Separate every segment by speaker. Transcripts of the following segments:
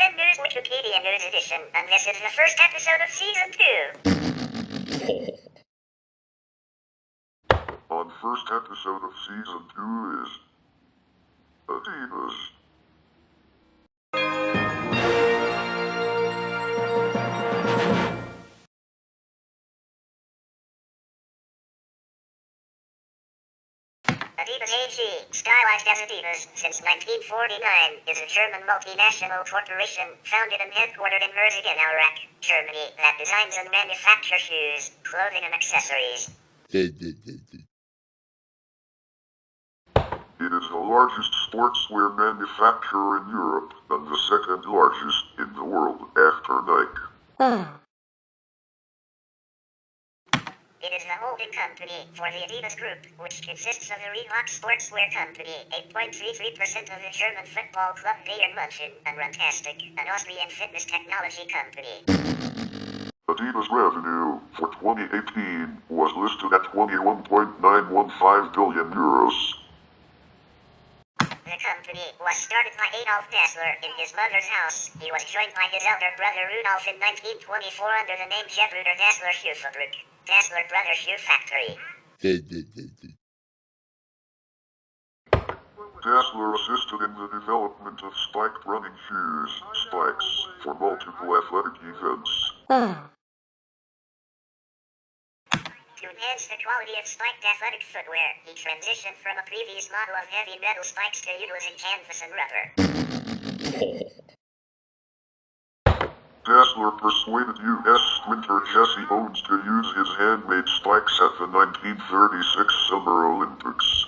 Speaker 1: Trend News Wikipedia News Edition, and this is the first episode of Season 2.
Speaker 2: On first episode of Season 2 is Adidas.
Speaker 1: Adidas AG, stylized as Adidas since 1949, is a German multinational corporation founded and headquartered in Herzogenaurach, Germany, that designs and manufactures shoes, clothing and accessories.
Speaker 2: It is the largest sportswear manufacturer in Europe and the second largest in the world after Nike.
Speaker 1: It is the holding company for the Adidas Group, which consists of the Reebok Sportswear Company, 8.33% of the German football club Bayern München, and Runtastic, an Austrian fitness technology company.
Speaker 2: Adidas revenue for 2018 was listed at 21.915 billion euros.
Speaker 1: The company was started by Adolf Dassler in his mother's house. He was joined by his elder brother Rudolf in 1924 under the name Gebruder Dassler Schuhfabrik, Dassler Brothers Shoe Factory.
Speaker 2: Dassler assisted in the development of spiked running shoes, spikes, for multiple athletic events.
Speaker 1: To enhance the quality of spiked athletic footwear, he transitioned from a previous model of heavy metal spikes to utilizing canvas and rubber.
Speaker 2: Dassler persuaded U.S. sprinter Jesse Owens to use his handmade spikes at the 1936 Summer Olympics.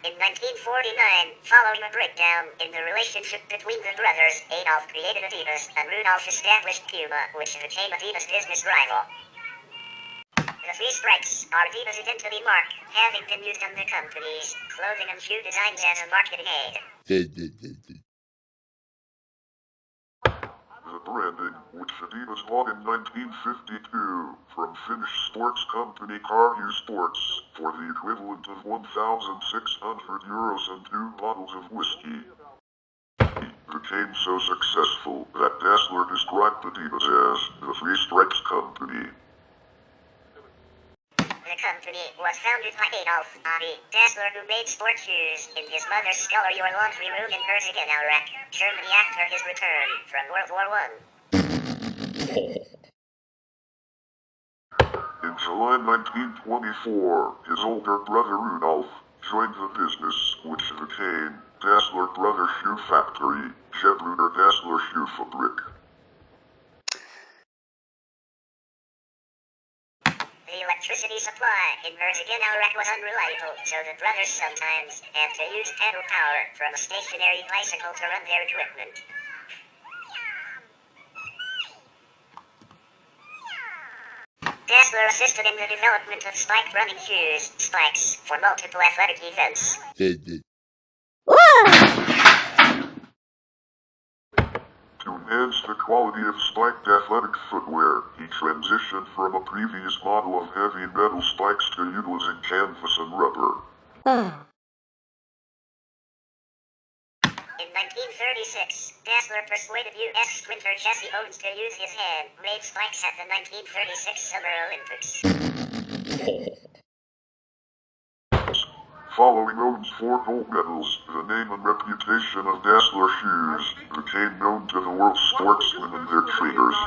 Speaker 1: In 1949, following a breakdown in the relationship between the brothers, Adolf created Adidas and Rudolf established Puma, which became Adidas' business rival. The three stripes are Adidas' identity mark, having been used on the company's clothing and shoe designs as a marketing aid.
Speaker 2: The branding, which Adidas bought in 1952 from Finnish sports company A.K.A. Sports for the equivalent of 1,600 euros and 2 bottles of whiskey, became so successful that Dassler described Adidas as the Three Stripes Company.
Speaker 1: The company was founded by Adolf A.K.A. Dassler, who made sports shoes in his mother's scullery or laundry room in Herzogenaurach, Germany after his return from World War I.
Speaker 2: In July 1924, his older brother Rudolf joined the business, which became Dassler Brothers Shoe Factory, Gebruder Dassler Schuhfabrik.
Speaker 1: The electricity supply in Herzogenaurach was unreliable, so the brothers sometimes had to use pedal power from a stationary bicycle to run their equipment. Dassler assisted in the development of spiked running shoes, spikes, for multiple athletic events.
Speaker 2: To enhance the quality of spiked athletic footwear, he transitioned from a previous model of heavy metal spikes to utilizing canvas and rubber.
Speaker 1: In 1936, Dassler persuaded U.S. sprinter Jesse Owens to use his hand-made spikes at the 1936 Summer Olympics.
Speaker 2: Following Owens' 4 gold medals, the name and reputation of Dassler shoes became known to the world's sportsmen and their trainers.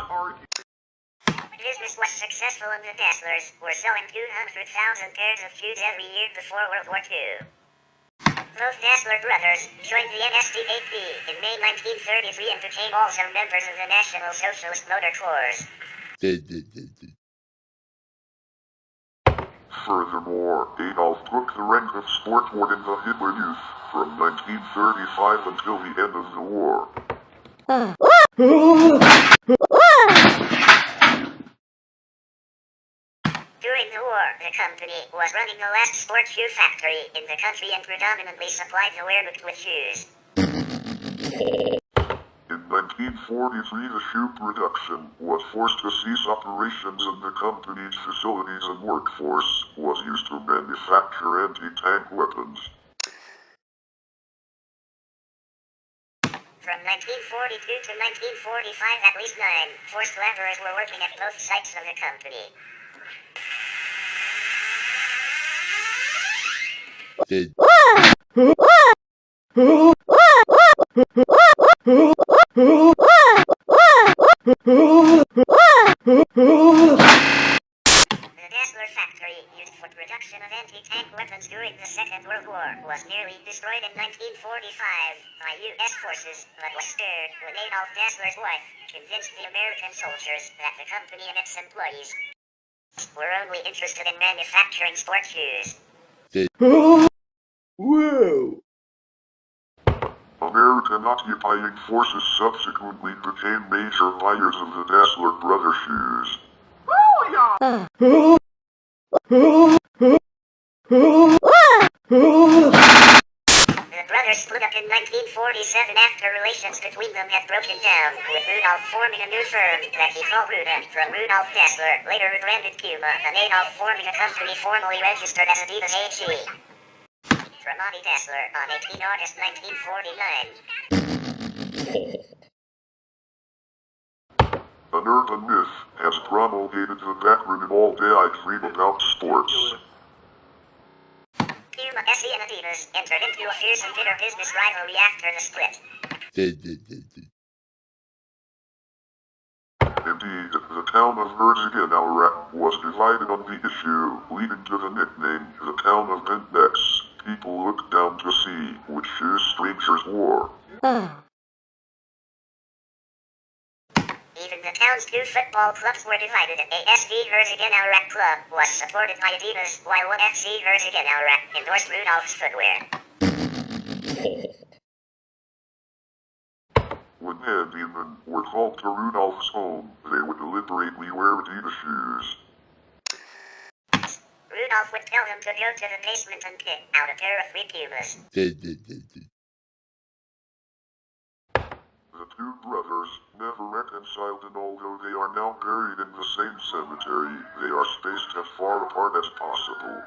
Speaker 1: Business was successful and the Dasslers were selling 200,000 pairs of shoes every year before World War II. Both Dassler brothers joined the NSDAP in May 1933 and became also members of the National Socialist Motor Corps.
Speaker 2: Furthermore, Adolf took the rank of sportwart in the Hitler Youth from 1935 until the end of the war.
Speaker 1: During the war, the company was running the last sports shoe factory in the country and predominantly supplied the wereabouts with shoes.
Speaker 2: In 1943, the shoe production was forced to cease operations and the company's facilities and workforce was used to manufacture anti-tank weapons.
Speaker 1: 1942 to 1945, at least 9 forced laborers were working at both sites of the company. The Dassler factory, used for production of anti-tank weapons during the Second World War, was nearly destroyed in 1945 by U.S. forces, but was spared when Adolf Dassler's wife convinced the American soldiers that the company and its employees were only interested in manufacturing sport shoes.
Speaker 3: Whoa!
Speaker 2: American occupying forces subsequently became major buyers of the Dassler brother shoes.
Speaker 1: The brothers split up in 1947 after relations between them had broken down, with Rudolf forming a new firm that he called Ruda from Rudolf Dassler, later rebranded Puma, and Adolf forming a company formally registered as Adidas A.K.A. from Adi Dassler on 18 August 1949.
Speaker 2: An urban myth has promulgated the background in all daydream about sports.
Speaker 1: Puma, SE and Adidas entered into a fierce and bitter business rivalry after the split.
Speaker 2: Indeed, the town of Herzogenaurach was divided on the issue, leading to the nickname, the town of bent necks. People looked down to see which shoes strangers wore.
Speaker 1: Even the town's two football clubs were divided. ASV Herzogenaurach Club was supported by Adidas, while one FC Herzogenaurach endorsed Rudolf's footwear.
Speaker 2: When handymen were called to Rudolph's home, they would deliberately wear Adidas shoes.
Speaker 1: Rudolf would tell them to go to the basement and pick out a pair of 3 Pumas.
Speaker 2: The two brothers never reconciled, and although they are now buried in the same cemetery, they are spaced as far apart as possible.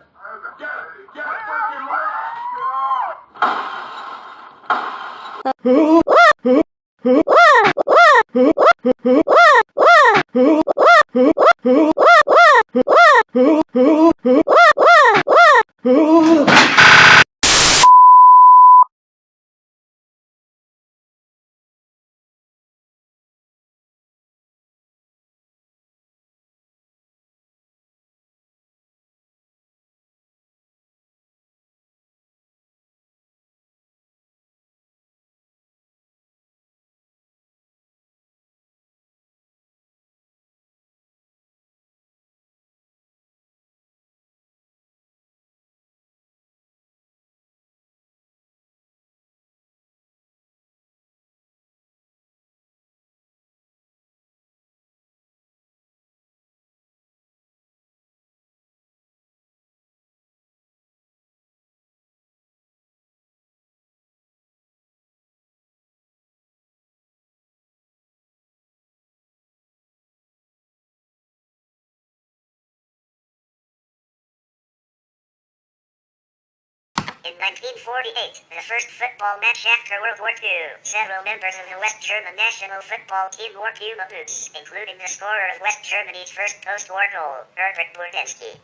Speaker 1: In 1948, the first football match after World War II, several members of the West German national football team wore Puma boots, including the scorer of West Germany's first post-war goal, Herbert Burdenski.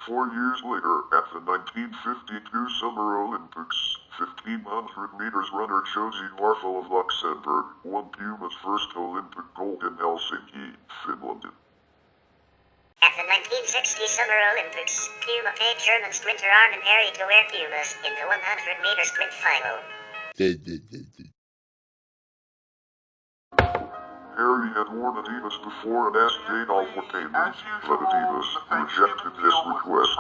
Speaker 2: 4 years later, at the 1952 Summer Olympics, 1500 meters runner Josie Warfel of Luxembourg won Puma's first Olympic gold in Helsinki, Finland.
Speaker 1: At the 1960 Summer Olympics, Puma paid German sprinter Armin Harry to wear Pumas in the 100-meter sprint final.
Speaker 2: Harry had worn Adidas before and asked Adolf for payment, but Adidas rejected this request.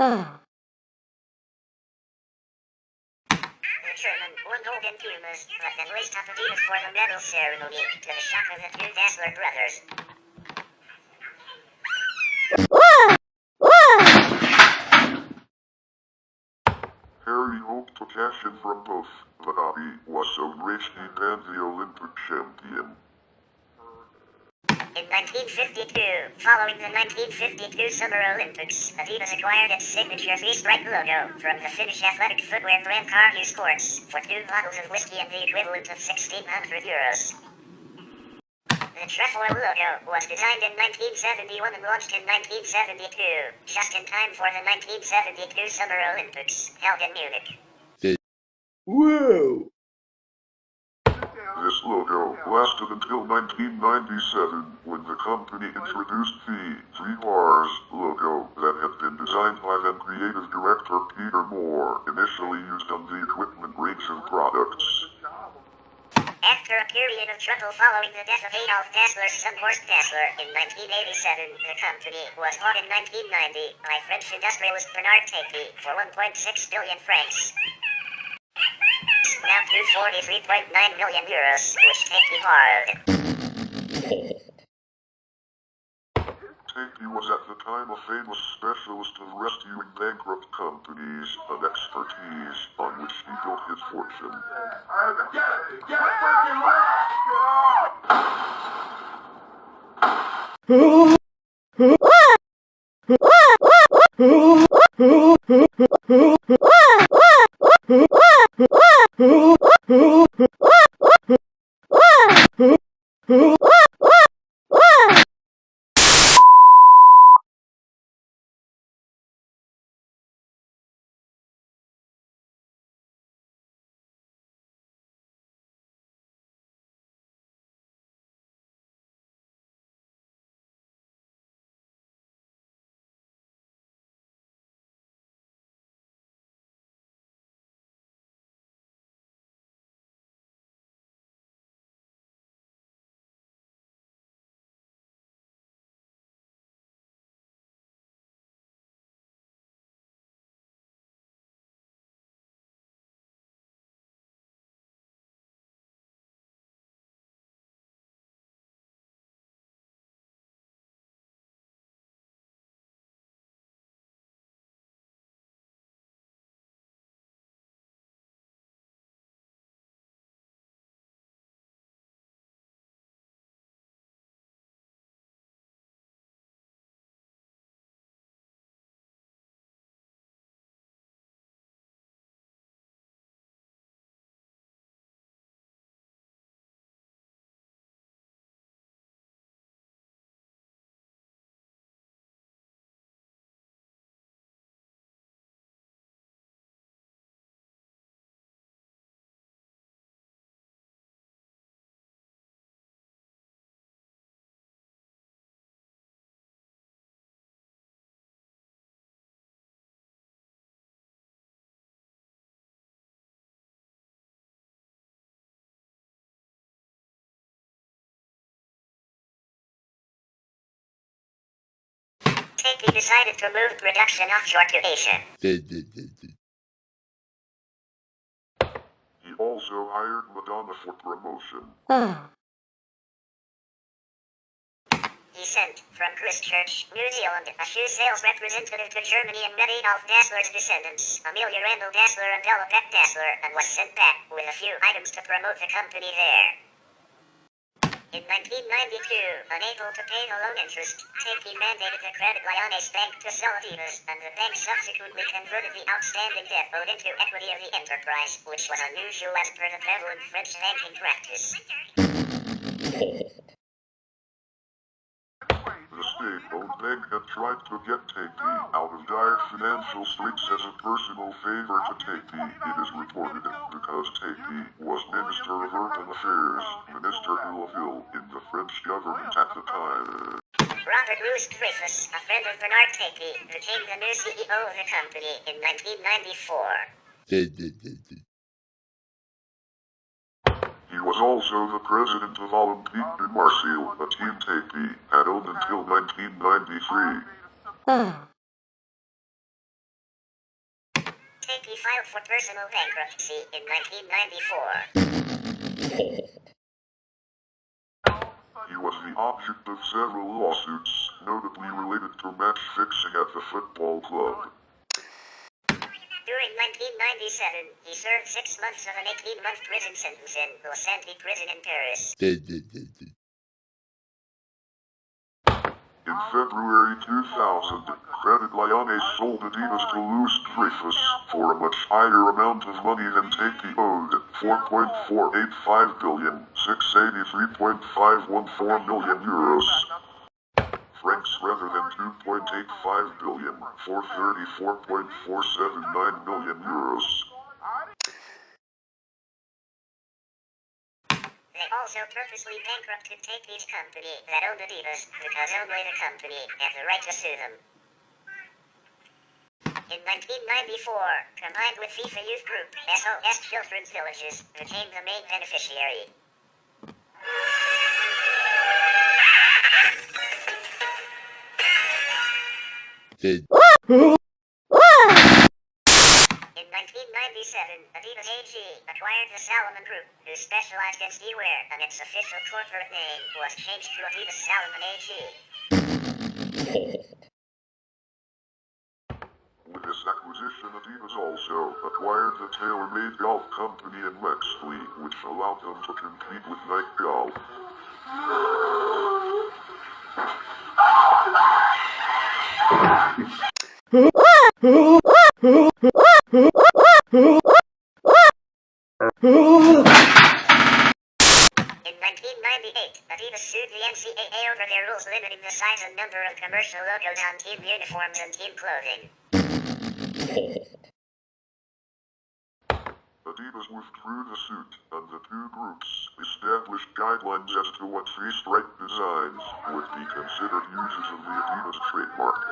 Speaker 1: The German won gold in Pumas, but then laced up Adidas for the medal ceremony, to the shock of the two Dassler brothers.
Speaker 2: Harry hoped to cash in from both, but Adi was so rich he banned the Olympic champion.
Speaker 1: In 1952, following the 1952 Summer Olympics, Adidas acquired its signature three-stripe logo from the Finnish athletic footwear brand A.K.A Sports for 2 bottles of whiskey and the equivalent of €1,600. The trefoil logo was designed in 1971 and launched in 1972, just in time for the 1972 Summer Olympics, held in Munich.
Speaker 3: Whoa!
Speaker 2: This logo lasted until 1997, when the company introduced the 3 bars logo that had been designed by then creative director Peter Moore, initially used on the equipment range of products.
Speaker 1: After a period of trouble following the death of Adolf Dassler's son Horst Dassler in 1987, the company was bought in 1990 by French industrialist Bernard Tapie for 1.6 billion francs. Now to €43.9 million, which Tapie borrowed.
Speaker 2: Tapie was at the time a famous specialist of rescuing bankrupt companies, an expertise on which he built his fortune.
Speaker 1: Tapie decided to move production offshore to Asia.
Speaker 2: He also hired Madonna for promotion.
Speaker 1: He sent, from Christchurch, New Zealand, a shoe sales representative to Germany and met Adolf Dassler's descendants, Amelia Randall Dassler and Ella Peck Dassler, and was sent back with a few items to promote the company there. In 1992, unable to pay the loan interest, Tapie mandated the TaBNWNE bank to sell Adidas, and the bank subsequently converted the outstanding debt owed into equity of the enterprise, which was unusual as per the prevalent French banking practice.
Speaker 2: The state-owned bank had tried to get Tapie out of dire financial straits as a personal favor to Tapie, it is reported, because Tapie was Minister of Urban Affairs, Minister Hilleville, in the French government at the time.
Speaker 1: Robert Louis Dreyfus, a friend of Bernard Tapie, became the new CEO of the company in 1994.
Speaker 2: He was also the president of Olympique de Marseille, a team Tapie had owned until 1993.
Speaker 1: Tapie filed for personal bankruptcy in 1994.
Speaker 2: He was the object of several lawsuits, notably related to match fixing at the football club.
Speaker 1: During 1997, he served 6 months of an 18-month prison sentence in Los Angeles prison in Paris.
Speaker 2: In February 2000, Credit Lyonnais sold Adidas to Louis Dreyfus for a much higher amount of money than Take owed, 4.485 billion, 683.514 million euros. Francs rather than 2.85 billion, 434.479 million euros.
Speaker 1: They also purposely bankrupted TaBNWNE company that owned Adidas because only the company had the right to sue them. In 1994, combined with FIFA Youth Group, SOS Children's Villages became the main beneficiary. In 1997, Adidas A.K.A. acquired the Salomon Group, who specialized in skiwear, and its official corporate name was changed to Adidas Salomon A.K.A.
Speaker 2: With this acquisition, Adidas also acquired the tailor-made golf company in Wexley, which allowed them to compete with Nike Golf.
Speaker 1: In 1998, Adidas sued the N.C.A.A. over their rules limiting the size and number of commercial logos on team uniforms and team clothing.
Speaker 2: Adidas withdrew the suit, and the two groups established guidelines as to what three-stripe designs would be considered uses of the Adidas trademark.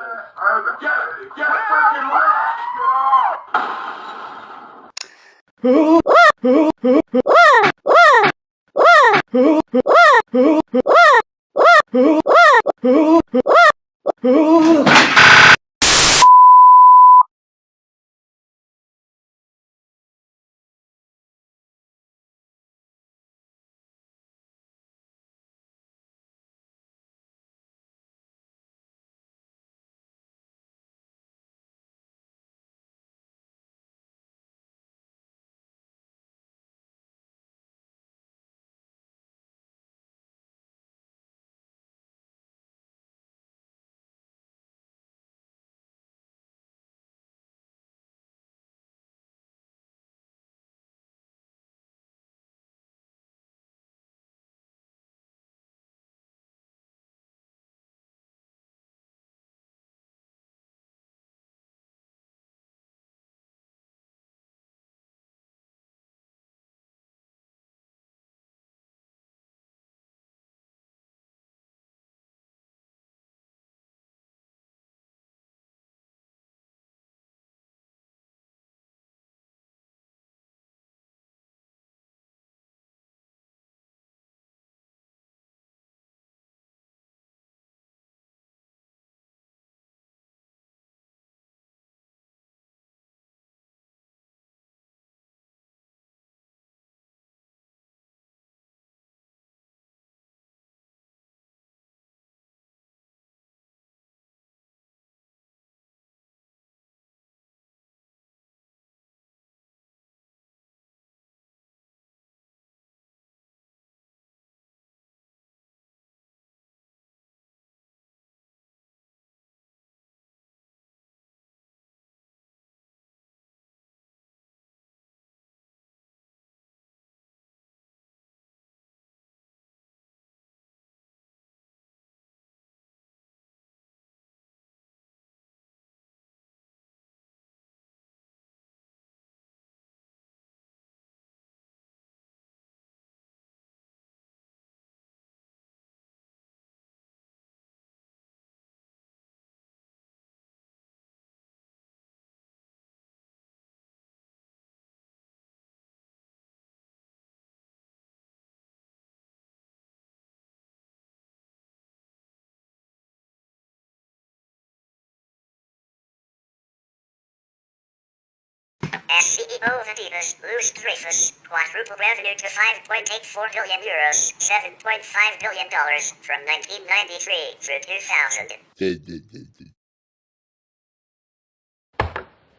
Speaker 1: As CEO of Adidas, Louis Dreyfus quadrupled revenue to 5.84 billion euros, $7.5 billion from 1993 through 2000.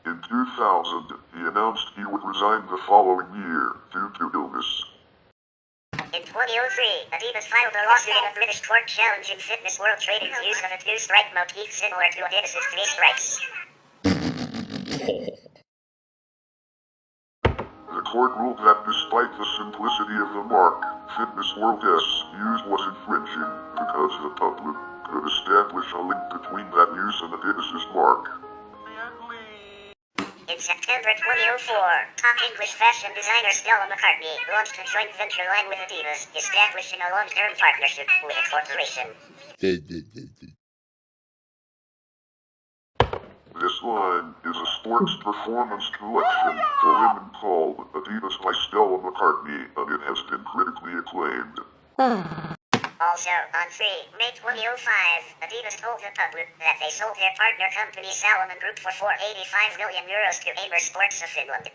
Speaker 2: In 2000, he announced he would resign the following year due to illness.
Speaker 1: In 2003, Adidas filed a lawsuit in a British court challenging Fitness World Trading's use of a two-stripe motif similar to Adidas' three stripes.
Speaker 2: The court ruled that despite the simplicity of the mark, Fitness World's use was infringing because the public could establish a link between that use and Adidas' mark.
Speaker 1: In September 2004, top English fashion designer Stella McCartney launched a joint venture line with Adidas, establishing a long-term partnership with a corporation.
Speaker 2: This line is a sports performance collection for women called Adidas by Stella McCartney, and it has been critically acclaimed.
Speaker 1: Also, on May 2005, Adidas told the public that they sold their partner company Salomon Group for €485 million to Amer Sports of Finland.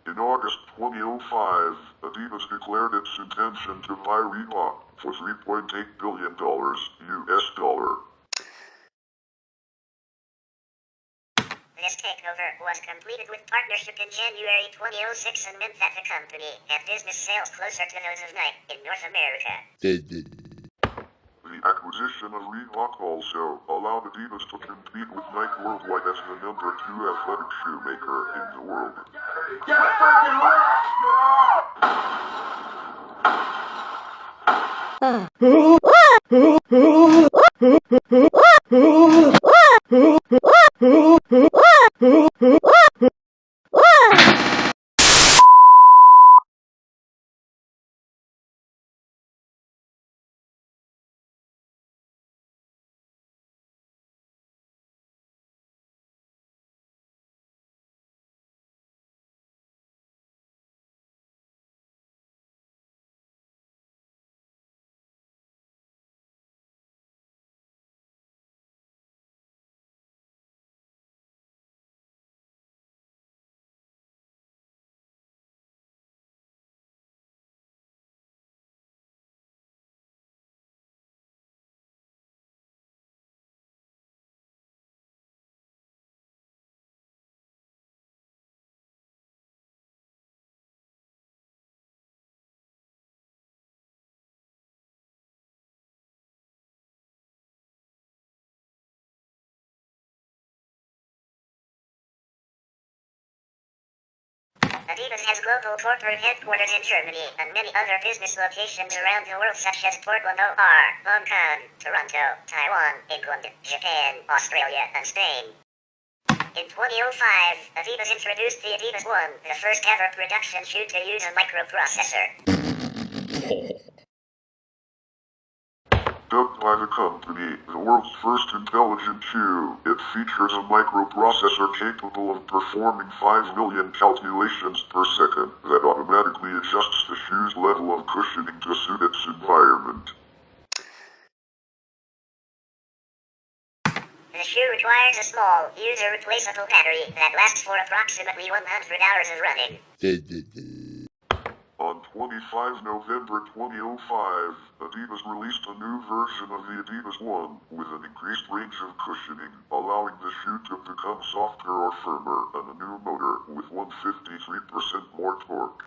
Speaker 2: In August 2005, Adidas declared its intention to buy Reebok for $3.8 billion US.
Speaker 1: This takeover was completed with partnership in January 2006 and meant that the company had business sales closer to those of Nike in North America.
Speaker 2: The acquisition of Reebok also allowed Adidas to compete with Nike worldwide as the #2 athletic shoemaker in the world.
Speaker 1: Adidas has global corporate headquarters in Germany and many other business locations around the world such as Portland, Hong Kong, Toronto, Taiwan, England, Japan, Australia, and Spain. In 2005, Adidas introduced the Adidas One, the first ever production shoe to use a microprocessor.
Speaker 2: Dubbed by the company the world's first intelligent shoe, it features a microprocessor capable of performing 5 million calculations per second that automatically adjusts the shoe's level of cushioning to suit its environment.
Speaker 1: The shoe requires a small, user-replaceable battery that lasts for approximately 100 hours of running.
Speaker 2: On 25 November 2005, Adidas released a new version of the Adidas One with an increased range of cushioning, allowing the shoe to become softer or firmer, and a new motor with 153% more torque.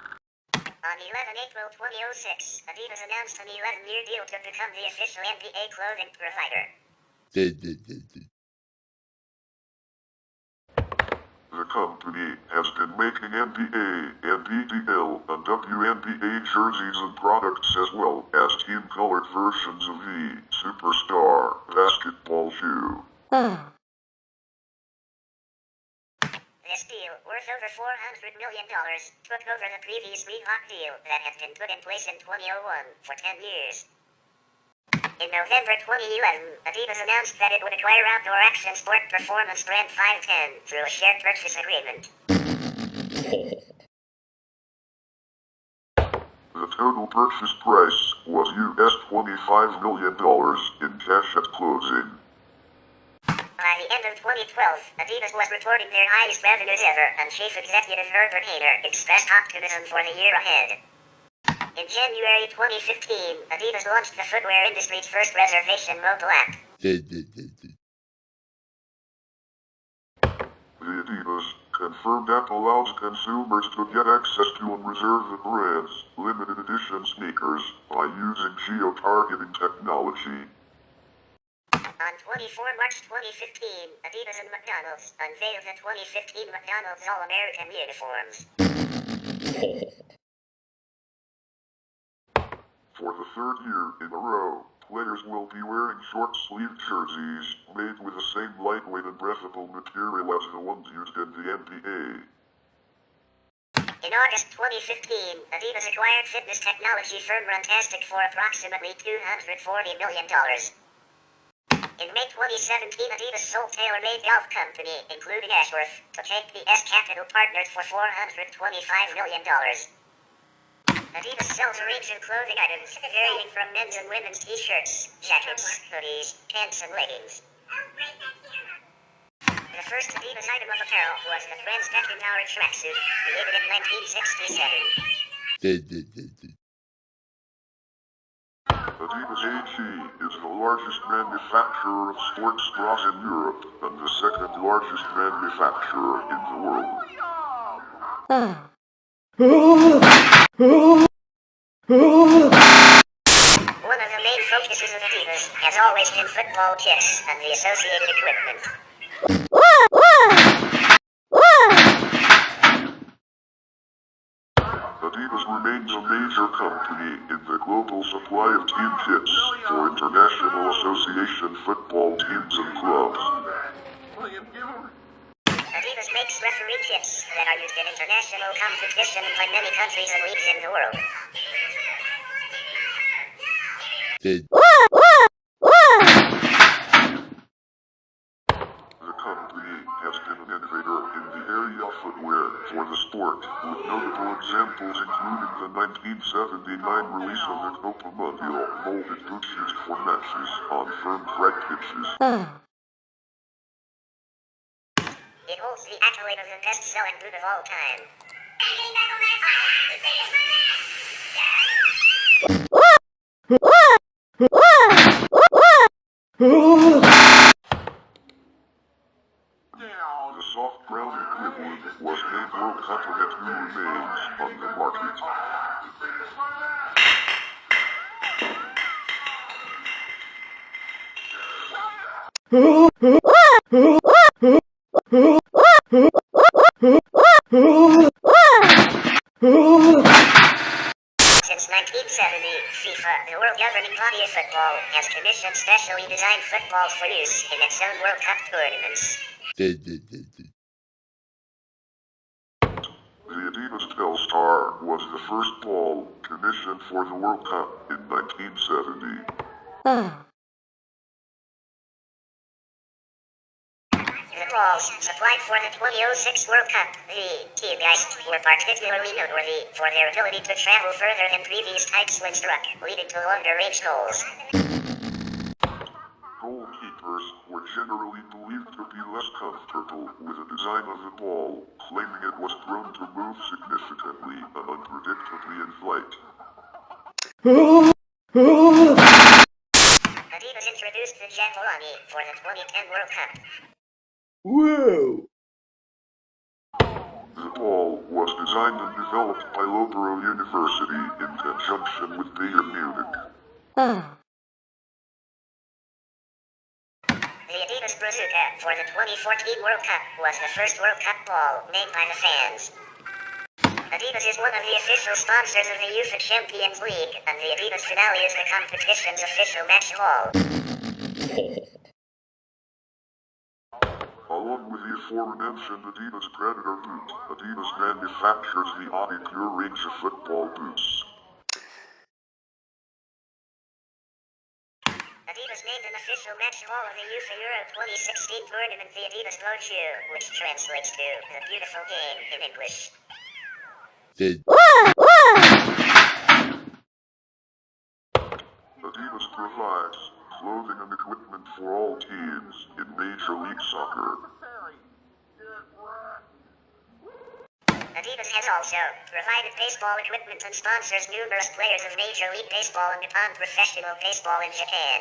Speaker 1: On 11 April 2006, Adidas announced an 11-year deal to become the official NBA clothing provider.
Speaker 2: The company has been making NBA, NBDL, and WNBA jerseys and products as well as team-colored versions of the Superstar basketball shoe.
Speaker 1: This deal, worth over $400 million, took over the previous Reebok deal that had been put in place in 2001 for 10 years. In November 2011, Adidas announced that it would acquire outdoor action sport performance brand 510 through a shared purchase agreement.
Speaker 2: The total purchase price was US $25 million in cash at closing.
Speaker 1: By the end of 2012, Adidas was reporting their highest revenues ever, and Chief Executive Herbert Hainer expressed optimism for the year ahead. In January 2015, Adidas launched the footwear industry's first reservation mobile app.
Speaker 2: The Adidas confirmed app allows consumers to get access to unreserved brands, limited edition sneakers, by using geo-targeting technology.
Speaker 1: On 24 March 2015, Adidas and McDonald's unveiled the 2015 McDonald's All-American uniforms.
Speaker 2: For the third year in a row, players will be wearing short-sleeved jerseys made with the same lightweight and breathable material as the ones used in the NBA.
Speaker 1: In August 2015, Adidas acquired fitness technology firm Runtastic for approximately $240 million. In May 2017, Adidas sold TaBNWNE Golf Company, including Ashworth, to A.K.A. Capital Partners for $425 million. Adidas sells a range of clothing items, varying from men's and women's t-shirts, jackets, hoodies, pants, and leggings. The first Adidas item of apparel was the Friends Beckenbauer tracksuit, created in 1967.
Speaker 2: Adidas A.K.A. is the largest manufacturer of sports bras in Europe, and the second largest manufacturer in the world.
Speaker 1: One of the main focuses of Adidas has always been football kits and the associated equipment.
Speaker 2: Adidas remains a major company in the global supply of team kits for international association football teams and clubs.
Speaker 1: Adidas makes referee kits that are used in international competition by many countries and leagues in the world.
Speaker 2: The company has been an innovator in the area of footwear for the sport, with notable examples including the 1979 release of the Copa Mundial molded boots used for matches on firm track pitches.
Speaker 1: It holds the accolade of the best-selling boot of all time.
Speaker 2: The soft ground equivalent was named World Cup and it remains on the market.
Speaker 1: Since 1970, FIFA, the world governing body of football, has commissioned specially designed footballs for use in its own World Cup tournaments.
Speaker 2: The Adidas Telstar was the first ball commissioned for the World Cup in 1970.
Speaker 1: The balls supplied for the 2006 World Cup, the TaBNWNE, were particularly noteworthy for their ability to travel further than previous types when struck, leading to longer range goals.
Speaker 2: Goalkeepers were generally believed to be less comfortable with the design of the ball, claiming it was prone to move significantly and unpredictably in flight.
Speaker 1: Adidas introduced the A.K.A. for the 2010 World Cup.
Speaker 3: Whoa!
Speaker 2: The ball was designed and developed by Loughborough University in conjunction with TaBNWNE.
Speaker 1: The Adidas Brazuca for the 2014 World Cup was the first World Cup ball made by the fans. Adidas is one of the official sponsors of the UEFA Champions League, and the Adidas finale is the competition's official match hall.
Speaker 2: Along with the aforementioned Adidas Predator boot, Adidas manufactures the A.K.A. range of football boots.
Speaker 1: Adidas named an official match hall of the UEFA Euro 2016 tournament the Adidas Beau Jeu, which translates to the beautiful game in English.
Speaker 2: Adidas provides clothing and equipment for all teams in Major League Soccer.
Speaker 1: Adidas has also provided baseball equipment and sponsors numerous players of Major League Baseball and Nippon Professional Baseball in Japan.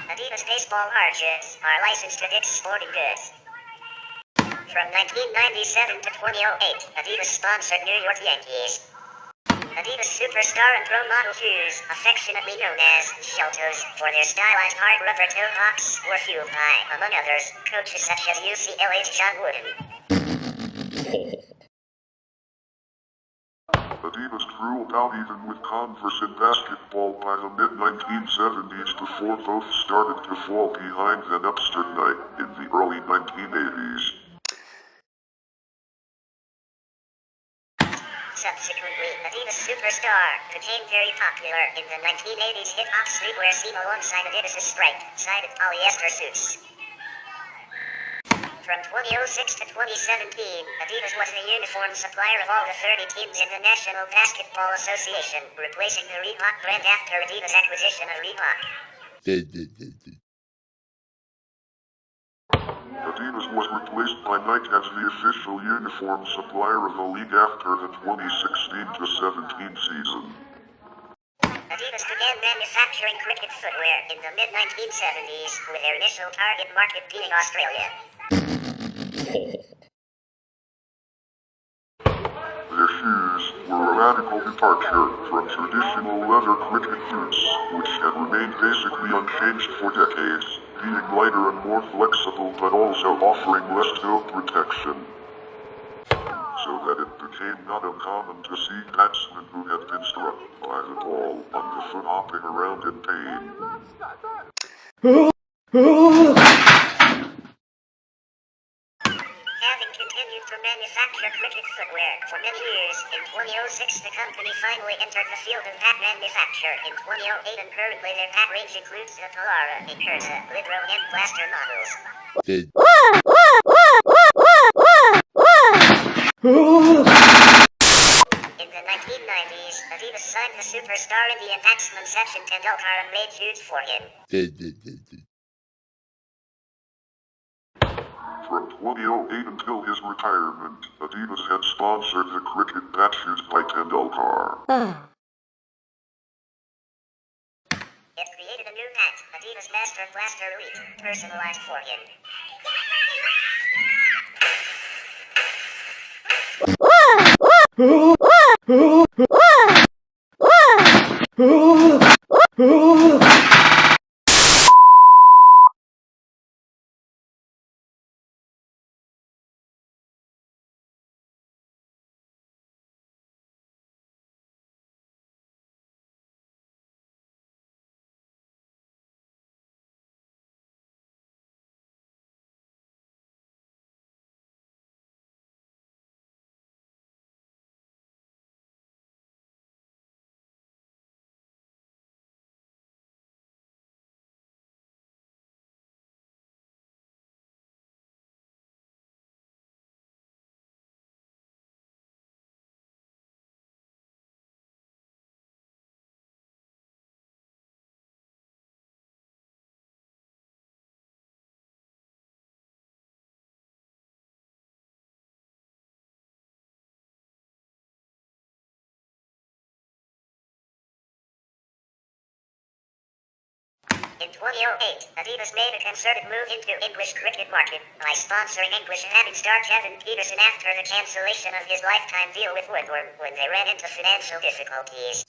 Speaker 1: Adidas baseball arches are licensed to Dick's Sporting Goods. From 1997 to 2008, Adidas sponsored New York Yankees. Adidas superstar and pro model shoes, affectionately known as Sheltos, for their stylized hard rubber toe box, were fueled by, among others, coaches such as UCLA's John Wooden.
Speaker 2: Adidas ruled out even with Converse in basketball by the mid-1970s before both started to fall behind the Napster night in the early 1980s.
Speaker 1: Subsequently, Adidas Superstar became very popular in the 1980s hip-hop streetwear scene alongside Adidas' stripe-sided polyester suits. From 2006 to 2017, Adidas was the uniform supplier of all the 30 teams in the National Basketball Association, replacing the Reebok brand after Adidas' acquisition of Reebok.
Speaker 2: Adidas was replaced by Nike as the official uniform supplier of the league after the 2016-17 season.
Speaker 1: Adidas began manufacturing cricket footwear in the mid-1970s, with their initial target market being Australia.
Speaker 2: Their shoes were a radical departure from traditional leather cricket boots, which had remained basically unchanged for decades, being lighter and more flexible but also offering less toe protection. So that it became not uncommon to see batsmen who had been struck by the ball underfoot hopping around in pain.
Speaker 1: Having continued to manufacture cricket footwear for many years, in 2006 the company finally entered the field of hat manufacture. In 2008 and currently their hat range includes the Polara, A.K.A, Libro and Blaster models. In the 1990s, Adidas signed the superstar Indian batsman Sachin Tendulkar and made shoes for him.
Speaker 2: From 2008 until his retirement, Adidas had sponsored the cricket bat shoes by Tendulkar.
Speaker 1: It created a new hat, Adidas Master Blaster Elite, personalized for him. In 2008, Adidas made a concerted move into English cricket market by sponsoring English having star Kevin Pietersen after the cancellation of his lifetime deal with Woodward when they ran into financial difficulties.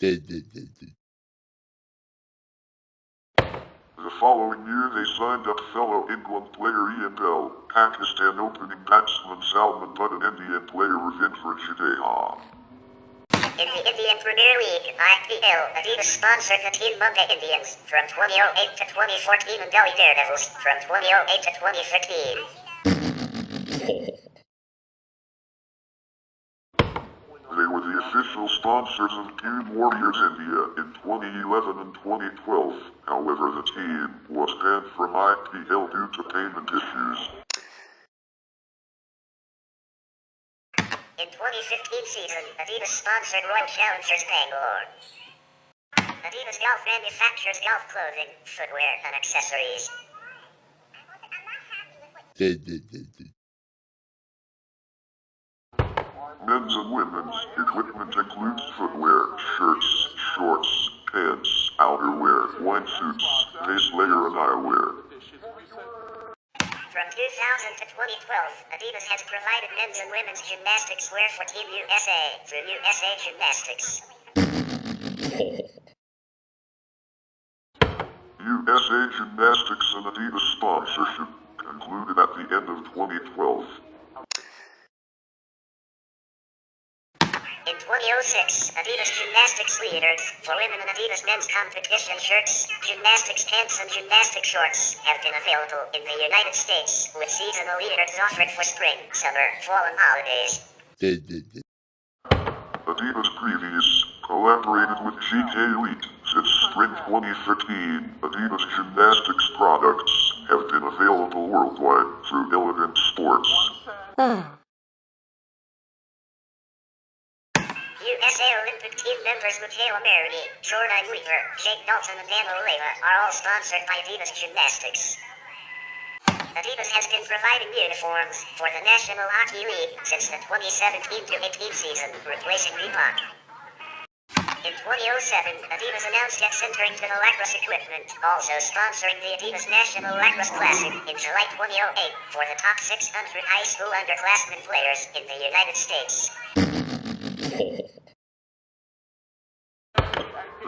Speaker 2: The following year they signed up fellow England player Ian Bell, Pakistan opening batsman Salman Butt and Indian player Ravindra Jadeja.
Speaker 1: In the Indian Premier League, IPL, Adidas sponsored the Team Mumbai Indians from 2008 to 2014 and Delhi Daredevils from 2008 to 2015.
Speaker 2: They were the official sponsors of Team Warriors India in 2011 and 2012. However, the team was banned from IPL due to payment issues.
Speaker 1: In 2015 season, Adidas sponsored Royal Challengers Bangalore. Adidas Golf manufactures golf clothing, footwear, and accessories.
Speaker 2: Men's and women's equipment includes footwear, shirts, shorts, pants, outerwear, wine suits, base layer and eyewear.
Speaker 1: From 2000 to 2012, Adidas has provided men's and women's gymnastics wear for Team USA through USA Gymnastics.
Speaker 2: USA Gymnastics and Adidas sponsorship concluded at the end of 2012.
Speaker 1: In 2006, Adidas Gymnastics leaders for women and Adidas men's competition shirts, gymnastics pants and gymnastic shorts have been available in the United States with seasonal leaders offered for spring, summer, fall and holidays.
Speaker 2: Adidas previous collaborated with A.K.A. Since spring 2013, Adidas Gymnastics products have been available worldwide through Elegant Sports.
Speaker 1: USA Olympic team members Michaela Merity, Jordan Weaver, Jake Dalton and Anna Oleva are all sponsored by Adidas Gymnastics. Adidas has been providing uniforms for the National Hockey League since the 2017-18 season, replacing Reebok. In 2007, Adidas announced its entering to the lacrosse equipment, also sponsoring the Adidas National Lacrosse Classic in July 2008 for the top 600 high school underclassmen players in the United States.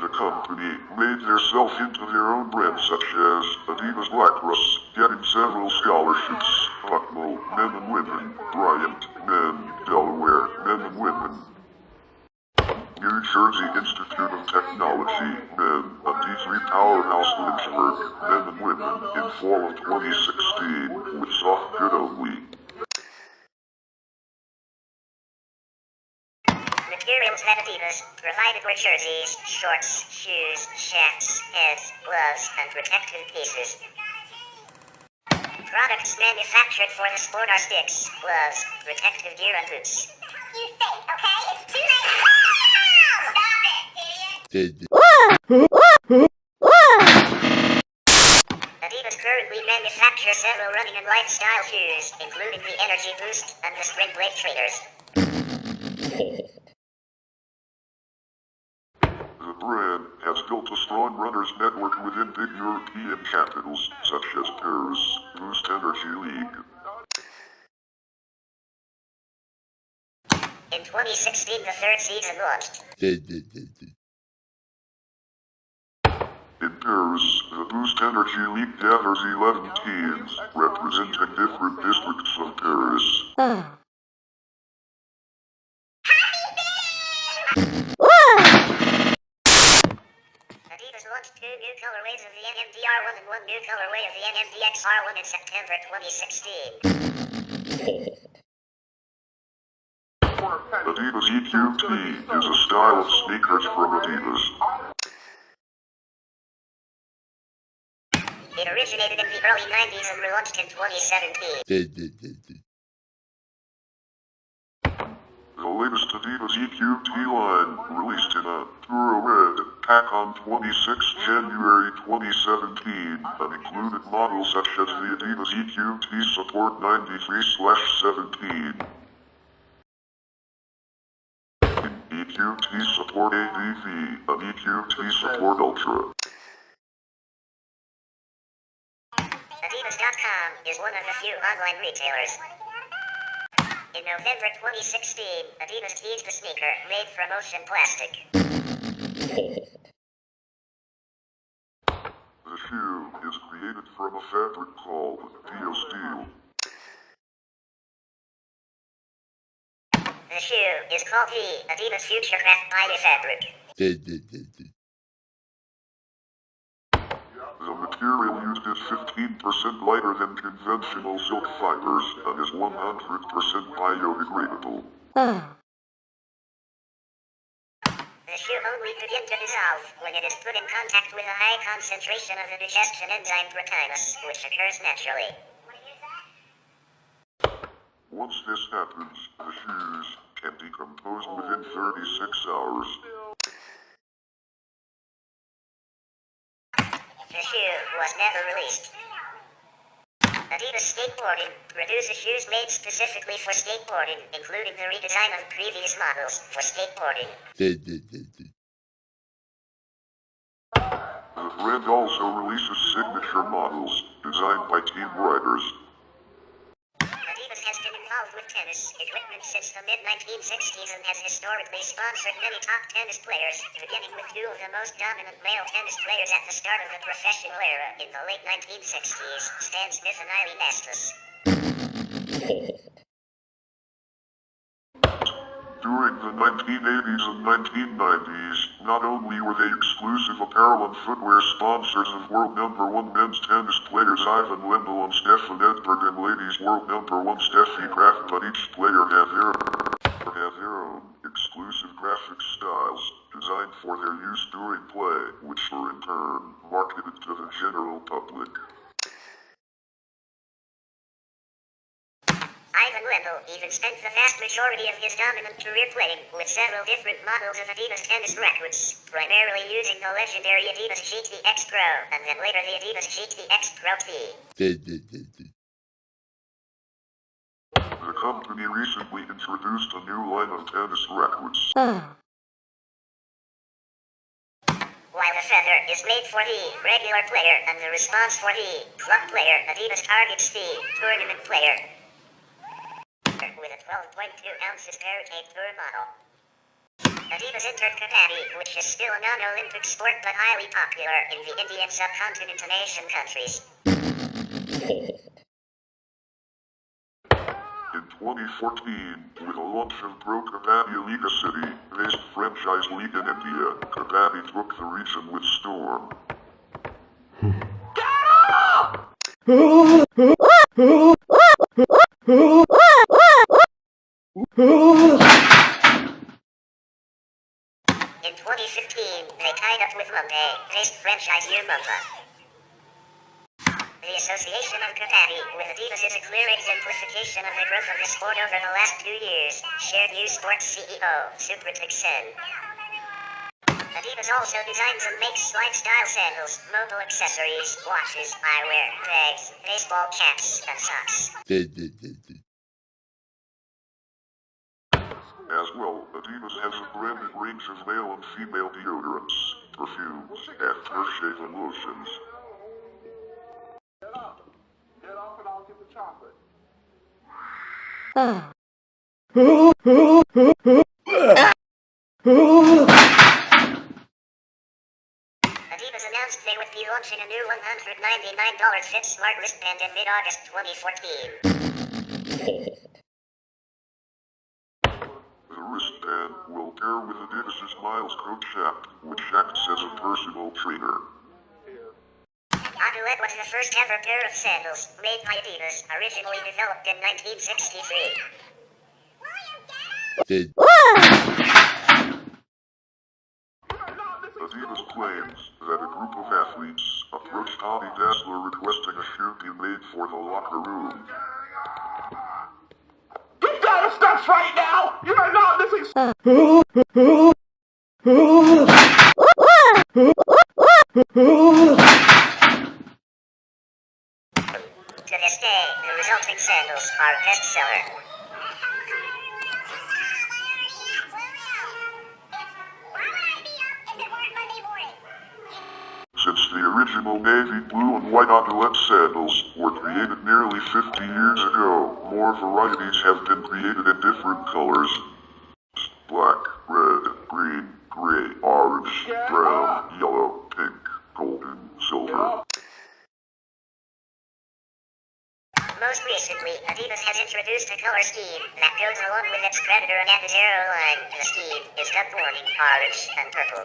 Speaker 2: The company made theirself into their own brands such as Adidas Lacrosse, getting several scholarships, Bucknell, men and women, Bryant, men, Delaware, men and women, New Jersey Institute of Technology, men, and D3 Powerhouse Lynchburg, men and women, in fall of 2016, with soft good only.
Speaker 1: Materials that Adidas provided were jerseys, shorts, shoes, shafts, heads, gloves, and protective pieces. Products manufactured for the sport are sticks, gloves, protective gear, and boots. You think, okay? It's too late. Stop it, idiot! Adidas currently manufactures several running and lifestyle shoes, including the Energy Boost and the Spring Blade Trainers.
Speaker 2: The brand has built a strong runners network within big European capitals, such as Paris, Boost Energy League.
Speaker 1: In 2016, the third season launched.
Speaker 2: In Paris, the Boost Energy League gathers 11 teams, representing different districts of Paris.
Speaker 1: Adidas launched 2 new colorways of the NMDR1 and 1 new colorway of the NMDXR1 in September 2016.
Speaker 2: Adidas EQT is a style of sneakers from Adidas.
Speaker 1: It originated in the early 90s and relaunched in 2017.
Speaker 2: The latest Adidas EQT line, released in a Puro Red pack on 26 January 2017, and included models such as the Adidas EQT Support 93/17, EQT Support ADV, and EQT Support Ultra.
Speaker 1: Adidas.com is one of the few online retailers. In November 2016, Adidas teased a sneaker made from ocean plastic.
Speaker 2: The shoe is created from a fabric called Dio Steel.
Speaker 1: The shoe is called the Adidas Futurecraft Bio Fabric.
Speaker 2: The material used is 15% lighter than conventional silk fibers and is 100% biodegradable.
Speaker 1: The shoe only begins to dissolve when it is put in contact with a high concentration of the digestion enzyme proteinase, which occurs naturally.
Speaker 2: Once this happens, the shoes can decompose within 36 hours.
Speaker 1: The shoe was never released. Adidas Skateboarding produces shoes made specifically for skateboarding, including the redesign of previous models for skateboarding.
Speaker 2: The brand also releases signature models designed by team riders.
Speaker 1: tennis equipment since the mid-1960s and has historically sponsored many top tennis players, beginning with two of the most dominant male tennis players at the start of the professional era in the late 1960s, Stan Smith and Eileen Estes.
Speaker 2: During the 1980s and 1990s, not only were they exclusive apparel and footwear sponsors of world number one men's tennis players Ivan Lendl and Stefan Edberg and ladies world number one Steffi Graf, but each player had their own exclusive graphic styles, designed for their use during play, which were in turn marketed to the general public.
Speaker 1: Ivan Lendl even spent the vast majority of his dominant career playing with several different models of Adidas tennis rackets, primarily using the legendary Adidas GTX Pro, and then later the Adidas GTX Pro T.
Speaker 2: The company recently introduced a new line of tennis rackets.
Speaker 1: While the feather is made for the regular player and the response for the club player, Adidas targets the tournament player with a 12.2 ounces Paracade Tour model. Adidas entered kabaddi, which is still a non-Olympic sport but highly popular in the Indian subcontinent and Asian countries.
Speaker 2: In 2014, with the launch of Pro Kabaddi Liga City-based franchise league in India, Kabaddi took the region with storm.
Speaker 1: In 2015, they tied up with Mumbai-based franchisee Mumba. The association of kabaddi with Adidas is a clear exemplification of the growth of the sport over the last 2 years, shared News Sports CEO, Supratik Sen. Adidas also designs and makes lifestyle sandals, mobile accessories, watches, eyewear, bags, baseball caps, and socks.
Speaker 2: As well, Adidas has a branded range of male and female deodorants, perfumes, aftershave and lotions.
Speaker 4: Get off and I'll get the chocolate.
Speaker 1: Adidas announced they would be launching a new $199 Fit Smart wristband in mid-August 2014.
Speaker 2: The wristband will pair with Adidas' Miles Coach app, which acts as a personal trainer.
Speaker 1: Annoyance was the first ever pair of sandals made by Adidas, originally developed in 1963.
Speaker 2: Adidas claims that a group of athletes approached Adidas requesting a shoe be made for the locker room.
Speaker 4: Get down the steps right now! You are not listening.
Speaker 1: To this day, the resulting sandals are a bestseller.
Speaker 2: Since the original navy blue and white Adidas sandals were created nearly 50 years ago, more varieties have been created in different colors. Black, red, green, gray, orange, brown, yellow, pink, golden, silver.
Speaker 1: Most recently, Adidas has introduced a color scheme that goes along with its Predator and Zero line. The scheme is dubbed warning, orange, and purple.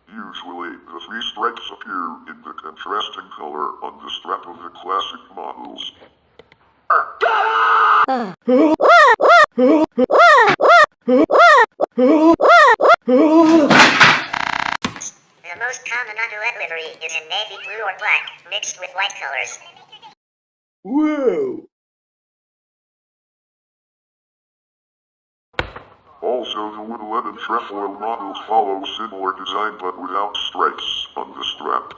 Speaker 2: Usually, the three stripes appear in the contrasting color on the strap of the classic models.
Speaker 1: The most common Adidas livery is in navy blue or black, mixed with white colors.
Speaker 3: Whoa!
Speaker 2: Also, the Woodland and Trefoil models follow similar design but without stripes on the strap.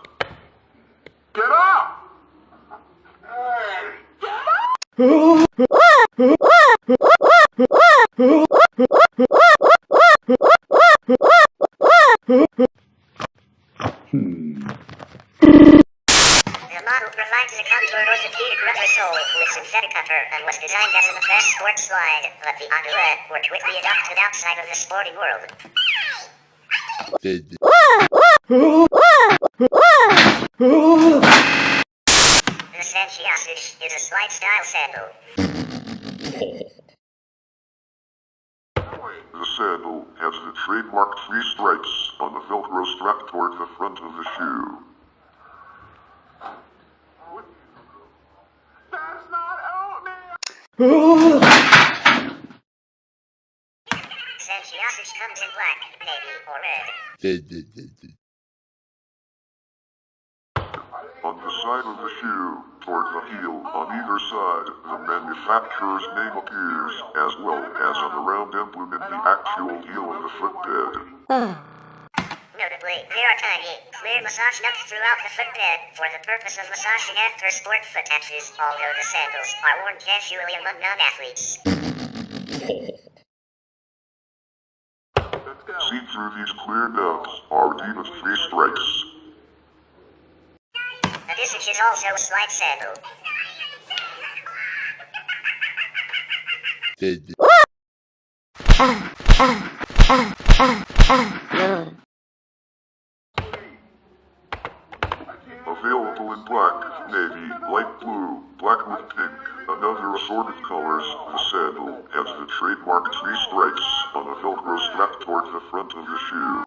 Speaker 4: Get up!
Speaker 1: The model provides a contour orthodox sports slide, but the Annoyance were quickly adopted outside of the sporting world. The Annoyance is a slide-style sandal.
Speaker 2: The sandal has the trademark 3 stripes on the Velcro strap toward the front of the shoe.
Speaker 4: That's not oatmeal!
Speaker 1: Annoyance comes in black, navy, or red.
Speaker 2: On the side of the shoe, toward the heel on either side, the manufacturer's name appears, as well as on the round emblem in the actual heel of the footbed.
Speaker 1: Notably, there are tiny, clear massage nuts throughout the footbed for the purpose of massaging after sport foot patches, although the sandals are worn casually among non-athletes.
Speaker 2: See through these clear nubs are Adidas 3 stripes.
Speaker 1: This is also a slide sandal.
Speaker 2: Available in black, navy, light blue, black with pink, and other assorted colors, the sandal has the trademark 3 stripes on a Velcro strap toward the front of the shoe.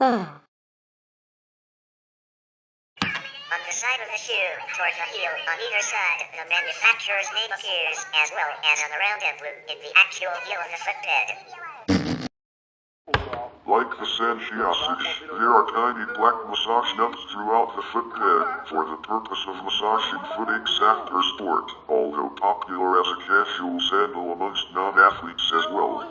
Speaker 1: On the side of the shoe, toward the heel, on either side, the manufacturer's name appears, as well as on the round emblem in the actual heel of the footbed.
Speaker 2: Like the Annoyance, there are tiny black massage nuts throughout the footbed for the purpose of massaging foot aches after sport, although popular as a casual sandal amongst non-athletes as well.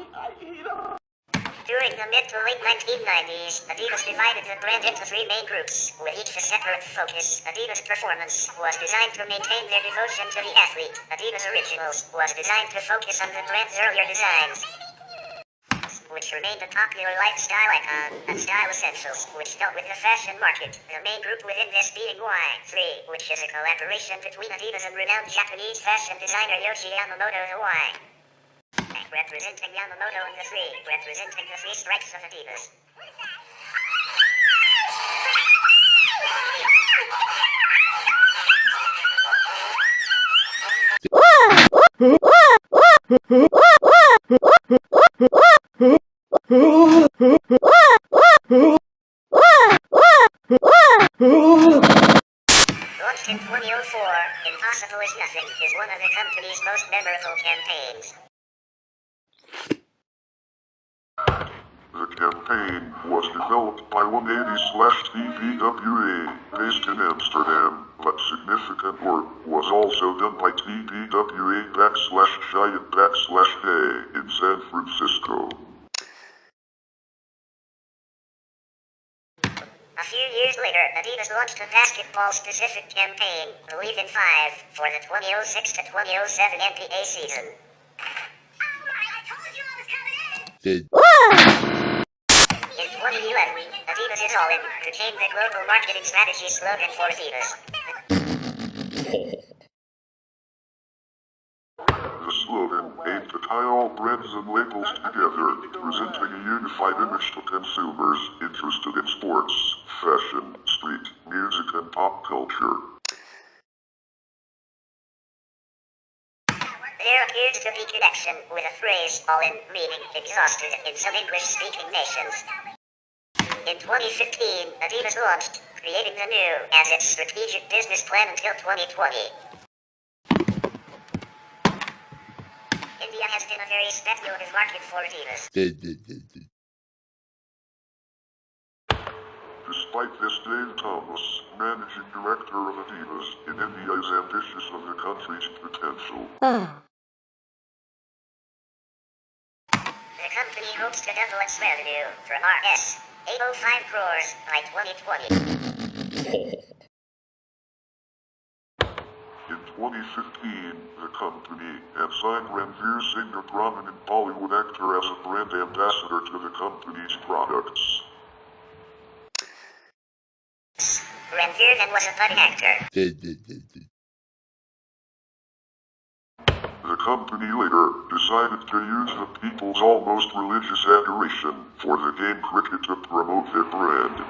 Speaker 1: During the mid to late 1990s, Adidas divided the brand into 3 main groups, with each a separate focus. Adidas Performance was designed to maintain their devotion to the athlete. Adidas Originals was designed to focus on the brand's earlier designs, which remained a popular lifestyle icon, and Style Essentials, which dealt with the fashion market. The main group within this being Y3, which is a collaboration between Adidas and renowned Japanese fashion designer Yohji Yamamoto. The Y representing Yamamoto, and the 3 representing the 3 stripes of Adidas. Launched in 2004, Impossible is Nothing is one of the company's most memorable campaigns.
Speaker 2: The campaign was developed by 180/TaBNWNE, based in Amsterdam, but significant work was also done by TaBNWNE/Giant/A in San Francisco.
Speaker 1: A few years later, Adidas launched a basketball-specific campaign, Believe in 5, for the 2006 to 2007 NBA season. In 2011, Adidas is all in became the global marketing strategy slogan for Adidas.
Speaker 2: The slogan aimed to tie all brands and labels together, presenting a unified image to consumers interested in sports, fashion, street, music, and pop culture.
Speaker 1: There appears to be connection with a phrase all in, meaning exhausted, in some English-speaking nations. In 2015, Adidas launched Creating the New as its strategic business plan until 2020. India has been a very speculative market for Adidas.
Speaker 2: Despite this, Dave Thomas, managing director of Adidas in India, is ambitious of the country's potential.
Speaker 1: The company hopes to double its revenue from Rs. 805 crores by 2020.
Speaker 2: In 2015, the company had signed Ranveer Singh, a prominent Bollywood actor, as a brand ambassador to the company's products.
Speaker 1: Ranveer then was a budding actor.
Speaker 2: The company later decided to use the people's almost religious adoration for the game cricket to promote their brand.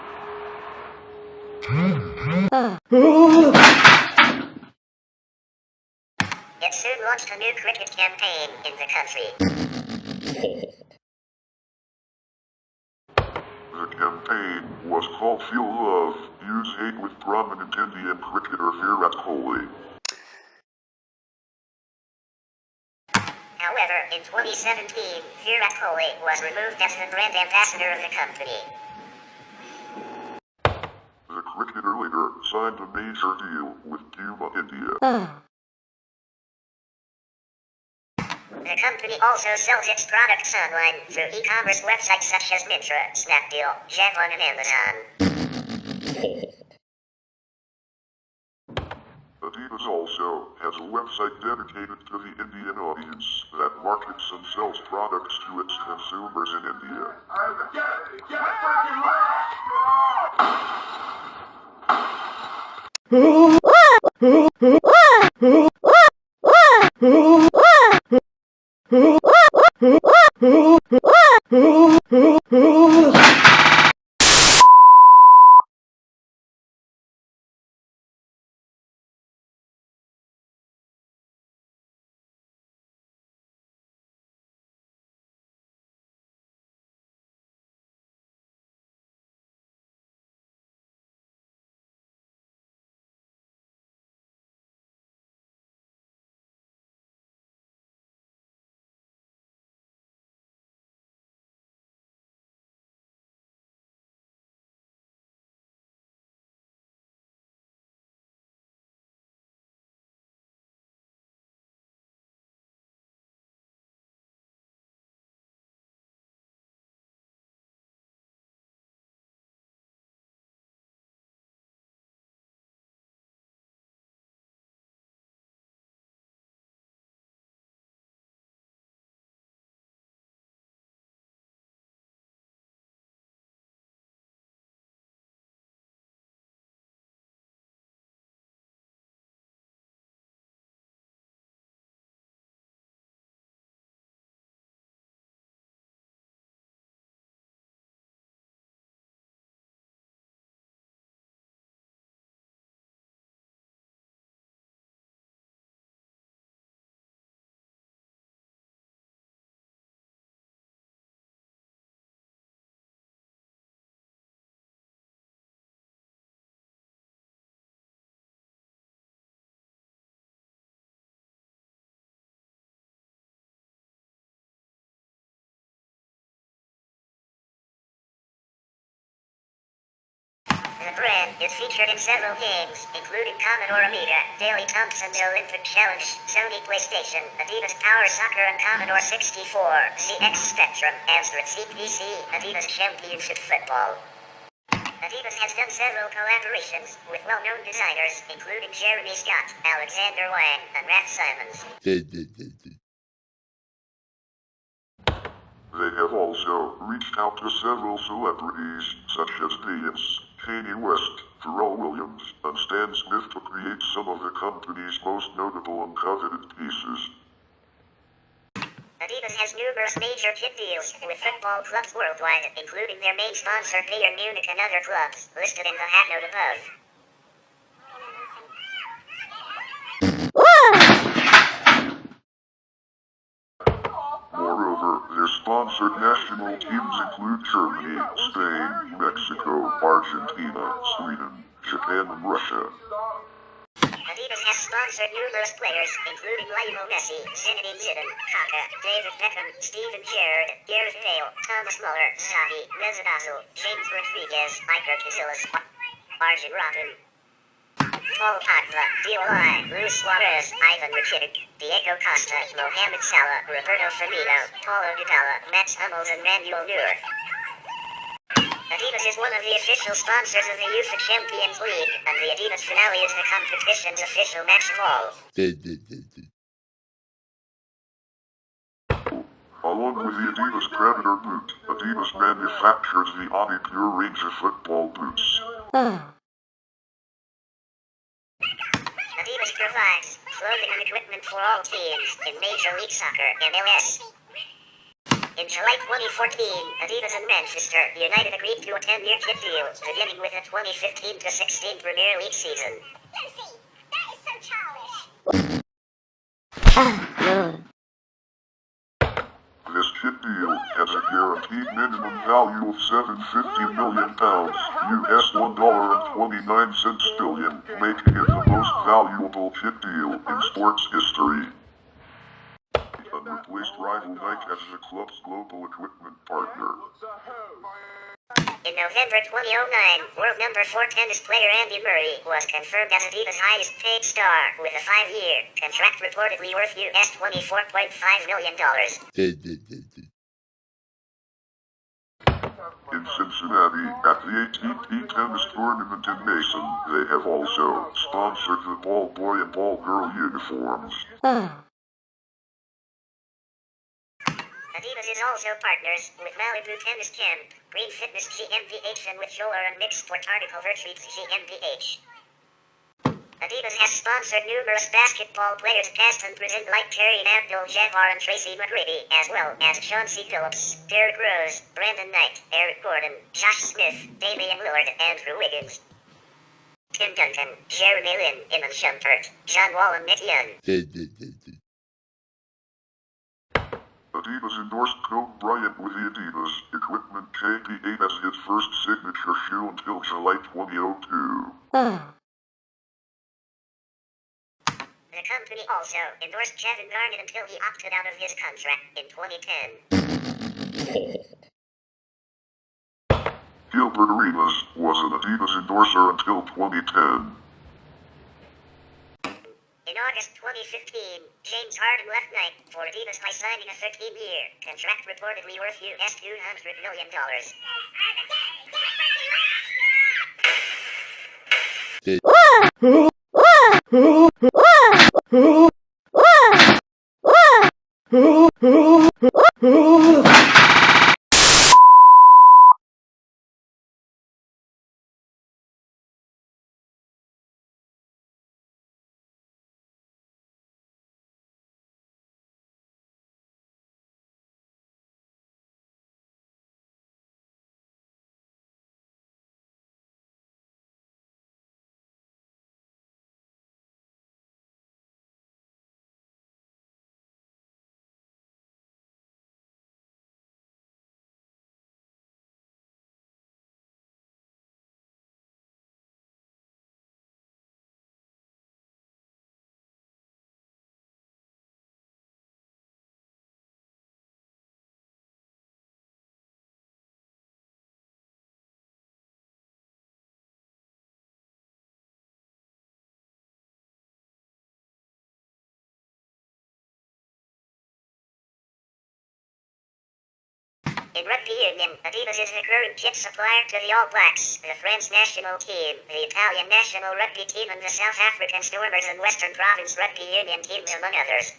Speaker 1: It soon launched a new cricket campaign in the country.
Speaker 2: The campaign was called Feel Love, Use Hate with prominent Indian cricketer Virat Kohli.
Speaker 1: However, in 2017, Virat Kohli was removed as the brand ambassador of the company.
Speaker 2: The cricketer later signed a major deal with Cuba, India.
Speaker 1: The company also sells its products online through e-commerce websites such as Myntra, Snapdeal, Javelin, and Amazon.
Speaker 2: Adidas also has a website dedicated to the Indian audience that markets and sells products to its consumers in India.
Speaker 1: The brand is featured in several games, including Commodore Amiga, Daley Thompson's Olympic Challenge, Sony PlayStation, Adidas Power Soccer and Commodore 64, ZX Spectrum, Asterix PC, Adidas Championship Football. Adidas has done several collaborations with well-known designers, including Jeremy Scott, Alexander Wang, and Raf Simons.
Speaker 2: They have also reached out to several celebrities such as Adidas, Kanye West, Pharrell Williams, and Stan Smith to create some of the company's most notable and coveted pieces.
Speaker 1: Adidas has numerous major kit deals with football clubs worldwide, including their main sponsor Bayern Munich and other clubs, listed in the hat note above.
Speaker 2: Moreover, their sponsored national teams include Germany, Spain, Mexico, Argentina, Sweden, Japan, and Russia.
Speaker 1: Adidas has sponsored numerous players, including Lionel Messi, Zinedine Zidane, Kaka, David Beckham, Steven Gerrard, Gareth Bale, Thomas Muller, Xavi, Mesut Ozil, James Rodriguez, Iker Casillas, Arjen Robben, Paul Pogba, Diawara, Luis Suarez, Ivan Rakitic, Diego Costa, Mohamed Salah, Roberto Firmino, Paulo Dybala, Mats Hummels, and Manuel Neuer. Adidas is one of the official sponsors of the UEFA Champions League, and the Adidas finale is the competition's official match of all.
Speaker 2: Along with the Adidas Predator boot, Adidas manufactures the Adi Pure range of football boots.
Speaker 1: Adidas provides clothing and equipment for all teams in Major League Soccer, MLS. In July 2014, Adidas and Manchester United agreed to a 10-year kit deal, beginning with the 2015-16 Premier League season.
Speaker 4: Lucy, that is so childish.
Speaker 2: This kit deal has a guaranteed minimum value of £750 million, US $1.29 billion, making it the most valuable kit deal in sports history. And replaced rival Nike as the club's global equipment partner.
Speaker 1: In November 2009, world number 4 tennis player Andy Murray was confirmed as Adidas' highest paid star with a 5-year contract reportedly worth US $24.5 million.
Speaker 2: In Cincinnati, at the A.K.A. tennis tournament in Mason, they have also sponsored the ball boy and ball girl uniforms.
Speaker 1: Adidas is also partners with Malibu Tennis Camp, Green Fitness GmbH and with Joler and Mixed Sport Article Retreats GmbH. Adidas has sponsored numerous basketball players past and present like Terry Abdul-Jabbar and Tracy McGrady, as well as Chauncey Phillips, Derrick Rose, Brandon Knight, Eric Gordon, Josh Smith, Damian Lillard, Andrew Wiggins, Tim Duncan, Jeremy Lin, Iman Shumpert, John Wall and Nick Young.
Speaker 2: Adidas endorsed Kobe Bryant with the Adidas equipment KP8 as his first signature shoe until July 2002.
Speaker 1: The company also endorsed Kevin Garnett until he opted out of his contract in 2010.
Speaker 2: Gilbert Arenas was an Adidas endorser until 2010.
Speaker 1: In August 2015, James Harden left Nike for Adidas by signing a 13-year contract reportedly worth US $200 million. In rugby union, Adidas is the current kit supplier to the All Blacks, the France national team, the Italian national rugby team and the South African Stormers and Western Province rugby union teams among others.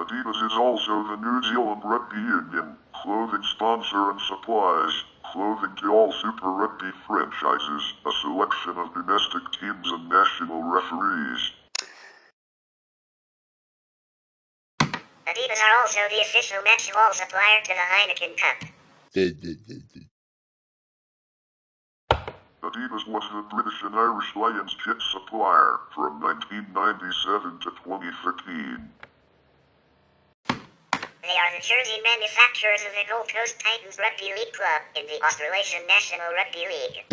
Speaker 2: Adidas is also the New Zealand Rugby Union clothing sponsor and supplies clothing to all Super Rugby franchises, a selection of domestic teams and national referees.
Speaker 1: Adidas are also the official match ball supplier to the Heineken Cup.
Speaker 2: Adidas was the British and Irish Lions kit supplier from 1997 to 2013.
Speaker 1: They are the jersey manufacturers of the Gold Coast Titans Rugby League Club in the Australasian National Rugby League.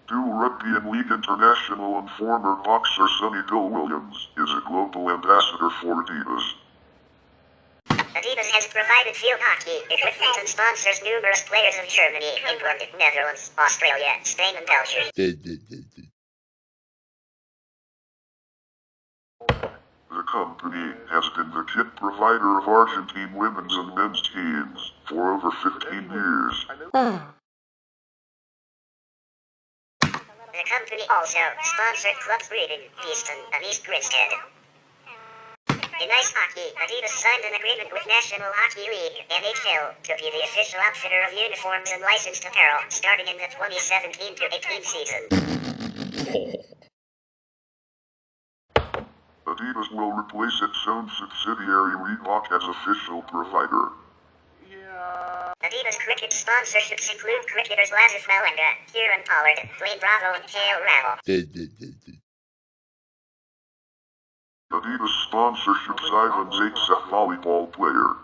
Speaker 2: Dual Rugby and League International and former boxer Sonny Bill Williams is a global ambassador for Adidas.
Speaker 1: Adidas has provided field hockey equipment and sponsors numerous players of Germany, England, Netherlands, Australia, Spain and Belgium.
Speaker 2: The company has been the kit provider of Argentine women's and men's teams for over 15 years.
Speaker 1: The company also sponsored clubs Reading, Beeston, and East Grinstead. In In ice hockey, Adidas signed an agreement with National Hockey League, NHL, to be the official outfitter of uniforms and licensed apparel, starting in the 2017-18 season.
Speaker 2: Adidas will replace its own subsidiary Reebok as official provider.
Speaker 1: Adidas cricket sponsorships include cricketers Lazif Malinga, Kieran Pollard, Dwayne Bravo, and K.A.
Speaker 2: Adidas sponsorships Ivan Zaitsev, a volleyball player.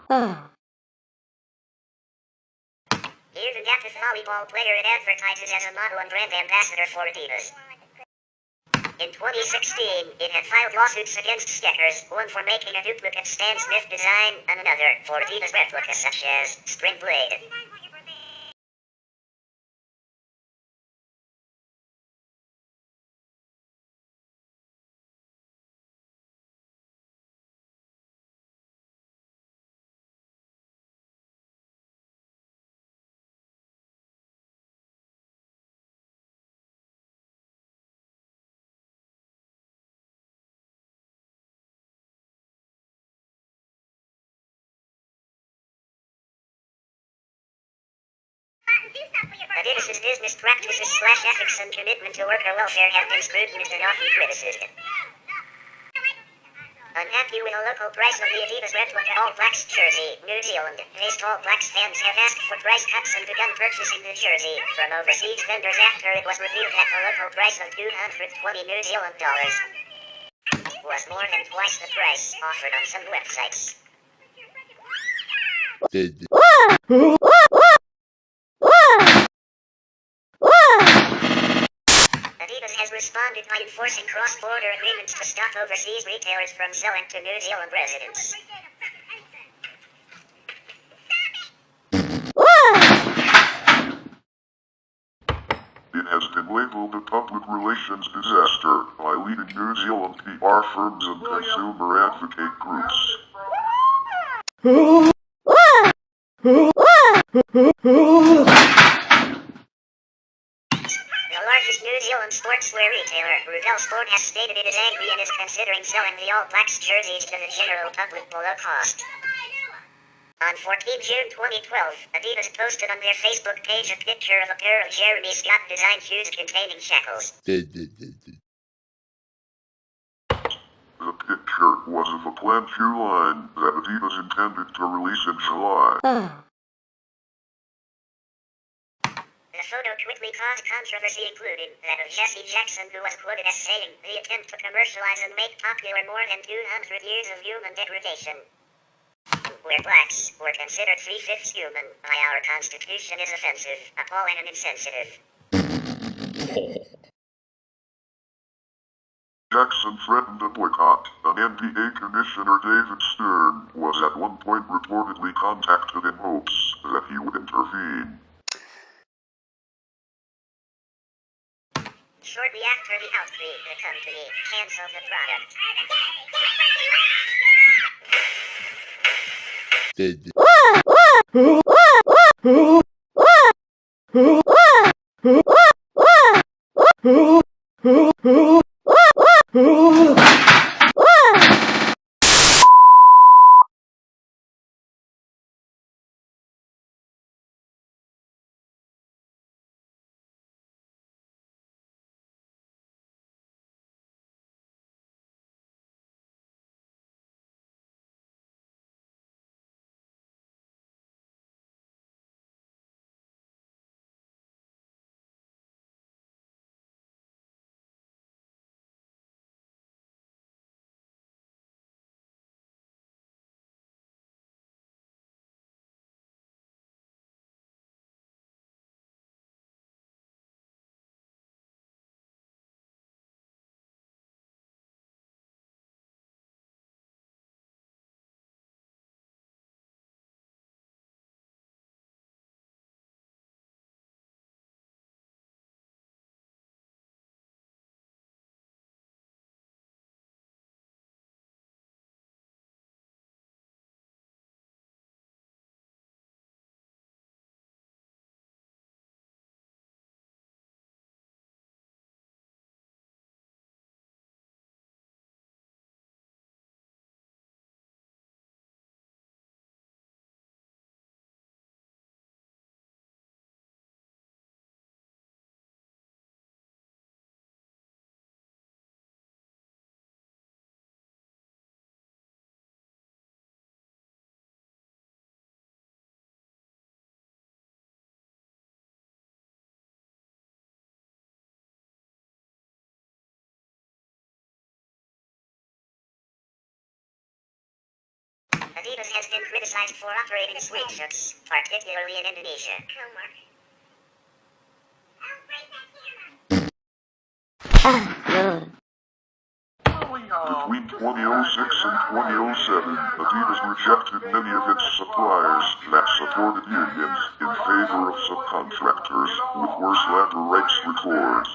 Speaker 1: Here's an active volleyball player it advertises as a model and brand ambassador for Adidas. In 2016, it had filed lawsuits against Skechers, one for making a duplicate Stan Smith design, and another for Adidas replicas such as Spring Blade. Adidas's business practices / ethics and commitment to worker welfare have been scrutinized and often criticized. Unhappy with the local price of the Adidas replica All Blacks jersey, New Zealand-based All Blacks fans have asked for price cuts and begun purchasing the jersey from overseas vendors after it was revealed that the local price of $220 New Zealand was more than twice the price offered on some websites. Adidas has responded by enforcing cross-border agreements to stop overseas retailers from selling to New Zealand residents.
Speaker 2: It has been labeled a public relations disaster by leading New Zealand PR firms and consumer advocate groups.
Speaker 1: The largest New Zealand sportswear retailer, Rudel Sport, has stated it is angry and is considering selling the All Blacks jerseys to the general public below cost. On 14 June 2012, Adidas posted on their Facebook page a picture of a pair of Jeremy Scott-designed shoes containing shackles.
Speaker 2: The picture was of a planned shoe line that Adidas intended to release in July.
Speaker 1: The photo quickly caused controversy, including that of Jesse Jackson, who was quoted as saying, "The attempt to commercialize and make popular more than 200 years of human degradation. Where blacks were considered 3/5 human by our Constitution is offensive, appalling and insensitive."
Speaker 2: Jackson threatened a boycott. An NBA Commissioner David Stern was at one point reportedly contacted in hopes that he would intervene.
Speaker 1: Shortly after the outbreak, the company canceled the product. Adidas has been criticized for operating sweatshops, particularly in Indonesia.
Speaker 4: Homework.
Speaker 2: Between 2006 and 2007, Adidas rejected many of its suppliers that supported unions in favor of subcontractors with worse labor rights records.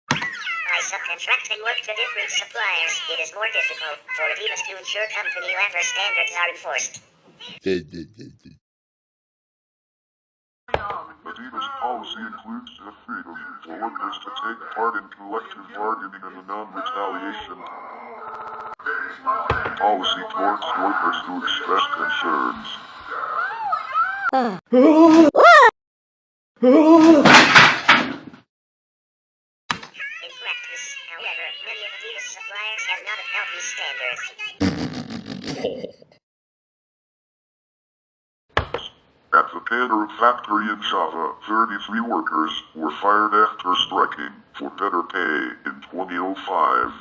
Speaker 1: By subcontracting work to different suppliers, it is more difficult for Adidas to ensure company labor standards are enforced.
Speaker 2: Adidas policy includes the freedom for workers to take part in collective bargaining and a non-retaliation policy towards workers who express concerns.
Speaker 1: In practice, however, many of Adidas suppliers have not upheld these standards.
Speaker 2: At the Canberra factory in Java, 33 workers were fired after striking for better pay in 2005.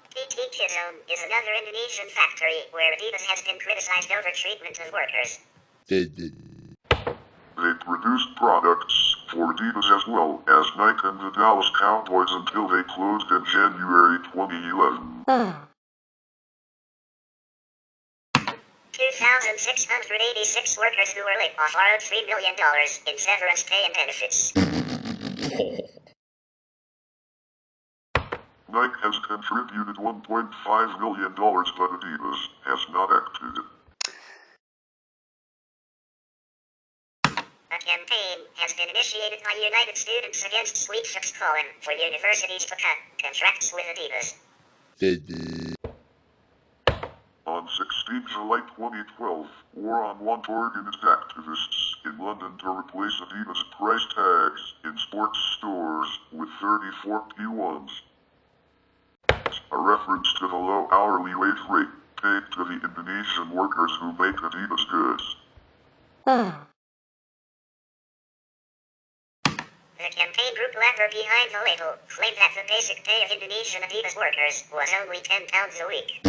Speaker 1: TaBNWNE is another Indonesian factory where Adidas has been criticized over treatment of workers.
Speaker 2: They produced products for Adidas as well as Nike and the Dallas Cowboys until they closed in January 2011.
Speaker 1: 2,686 workers who were laid off borrowed $3 million in severance pay and benefits.
Speaker 2: Nike has contributed $1.5 million, but Adidas has not acted.
Speaker 1: A campaign has been initiated by United Students Against Sweatshops calling for universities to cut contracts with Adidas.
Speaker 2: On 16 July 2012, War on Want organized activists in London to replace Adidas price tags in sports stores with 34 P1s. A reference to the low hourly wage rate paid to the Indonesian workers who make Adidas goods.
Speaker 1: The campaign group lever behind the label claimed that the basic pay of Indonesian Adidas workers was only £10 a week.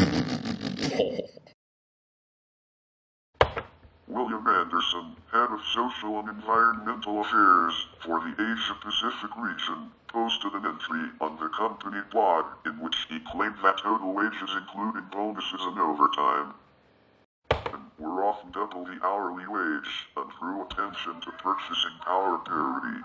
Speaker 2: William Anderson, head of social and environmental affairs for the Asia-Pacific region, posted an entry on the company blog in which he claimed that total wages including bonuses and overtime were often double the hourly wage and drew attention to purchasing power parity.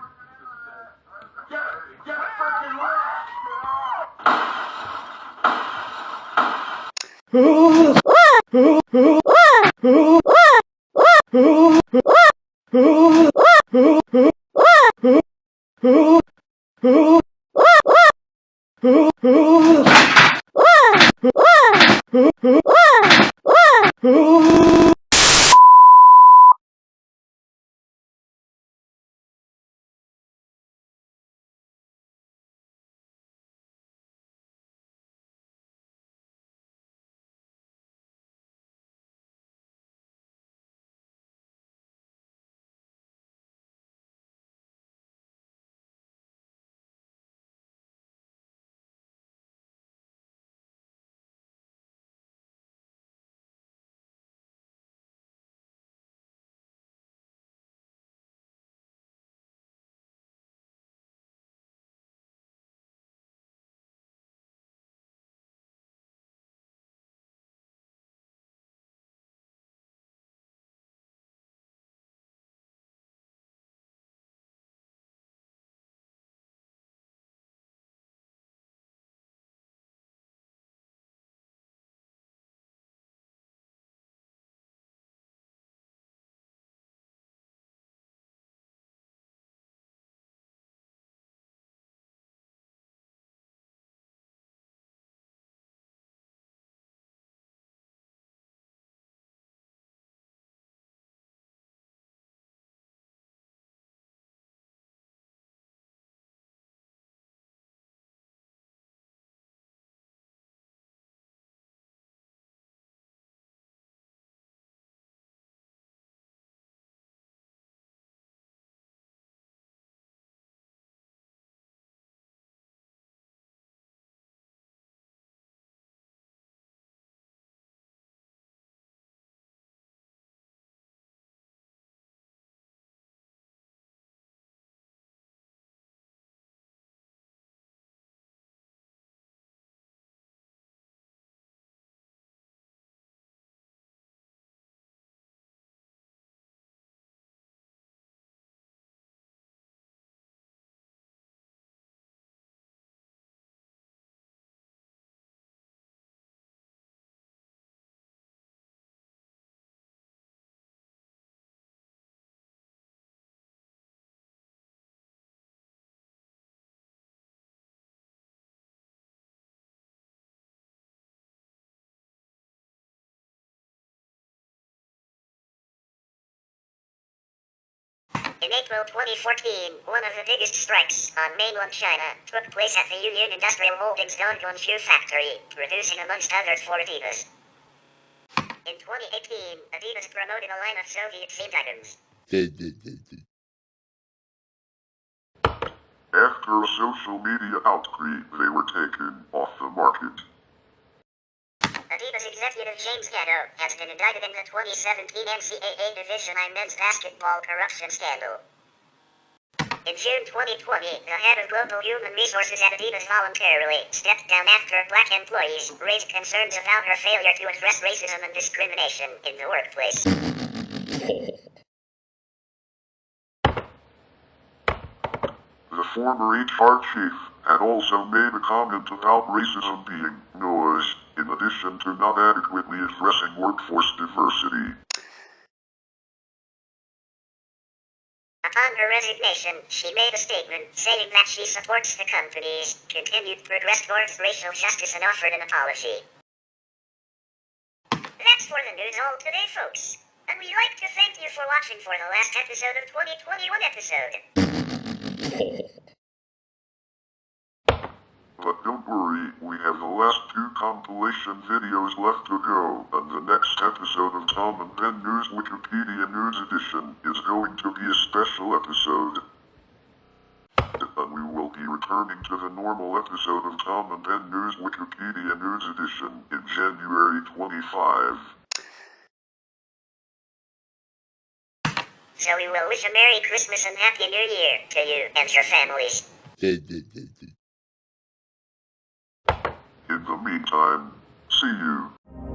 Speaker 1: In April 2014, one of the biggest strikes on mainland China took place at the Union Industrial Holdings Dongguan Shoe Factory, producing amongst others for Adidas. In 2018, Adidas promoted a line of Soviet-themed items.
Speaker 2: After a social media outcry, they were taken off the market.
Speaker 1: Adidas executive James Gatto has been indicted in the 2017 NCAA Division I men's basketball corruption scandal. In June 2020, the head of global human resources at Adidas voluntarily stepped down after black employees raised concerns about her failure to address racism and discrimination in the workplace.
Speaker 2: The former HR chief had also made a comment about racism being noise, in addition to not adequately addressing workforce diversity.
Speaker 1: Upon her resignation, she made a statement saying that she supports the company's continued progress towards racial justice and offered an apology. That's for the news all today, folks. And we'd like to thank you for watching for the last episode of 2021 episode.
Speaker 2: But don't worry, we have the last 2 compilation videos left to go, and the next episode of TaBNWNE's Wikipedia News Edition is going to be a special episode. And we will be returning to the normal episode of TaBNWNE's Wikipedia News Edition in January 25.
Speaker 1: So we will wish a Merry Christmas and Happy New Year to you and your families.
Speaker 2: In the meantime, see you.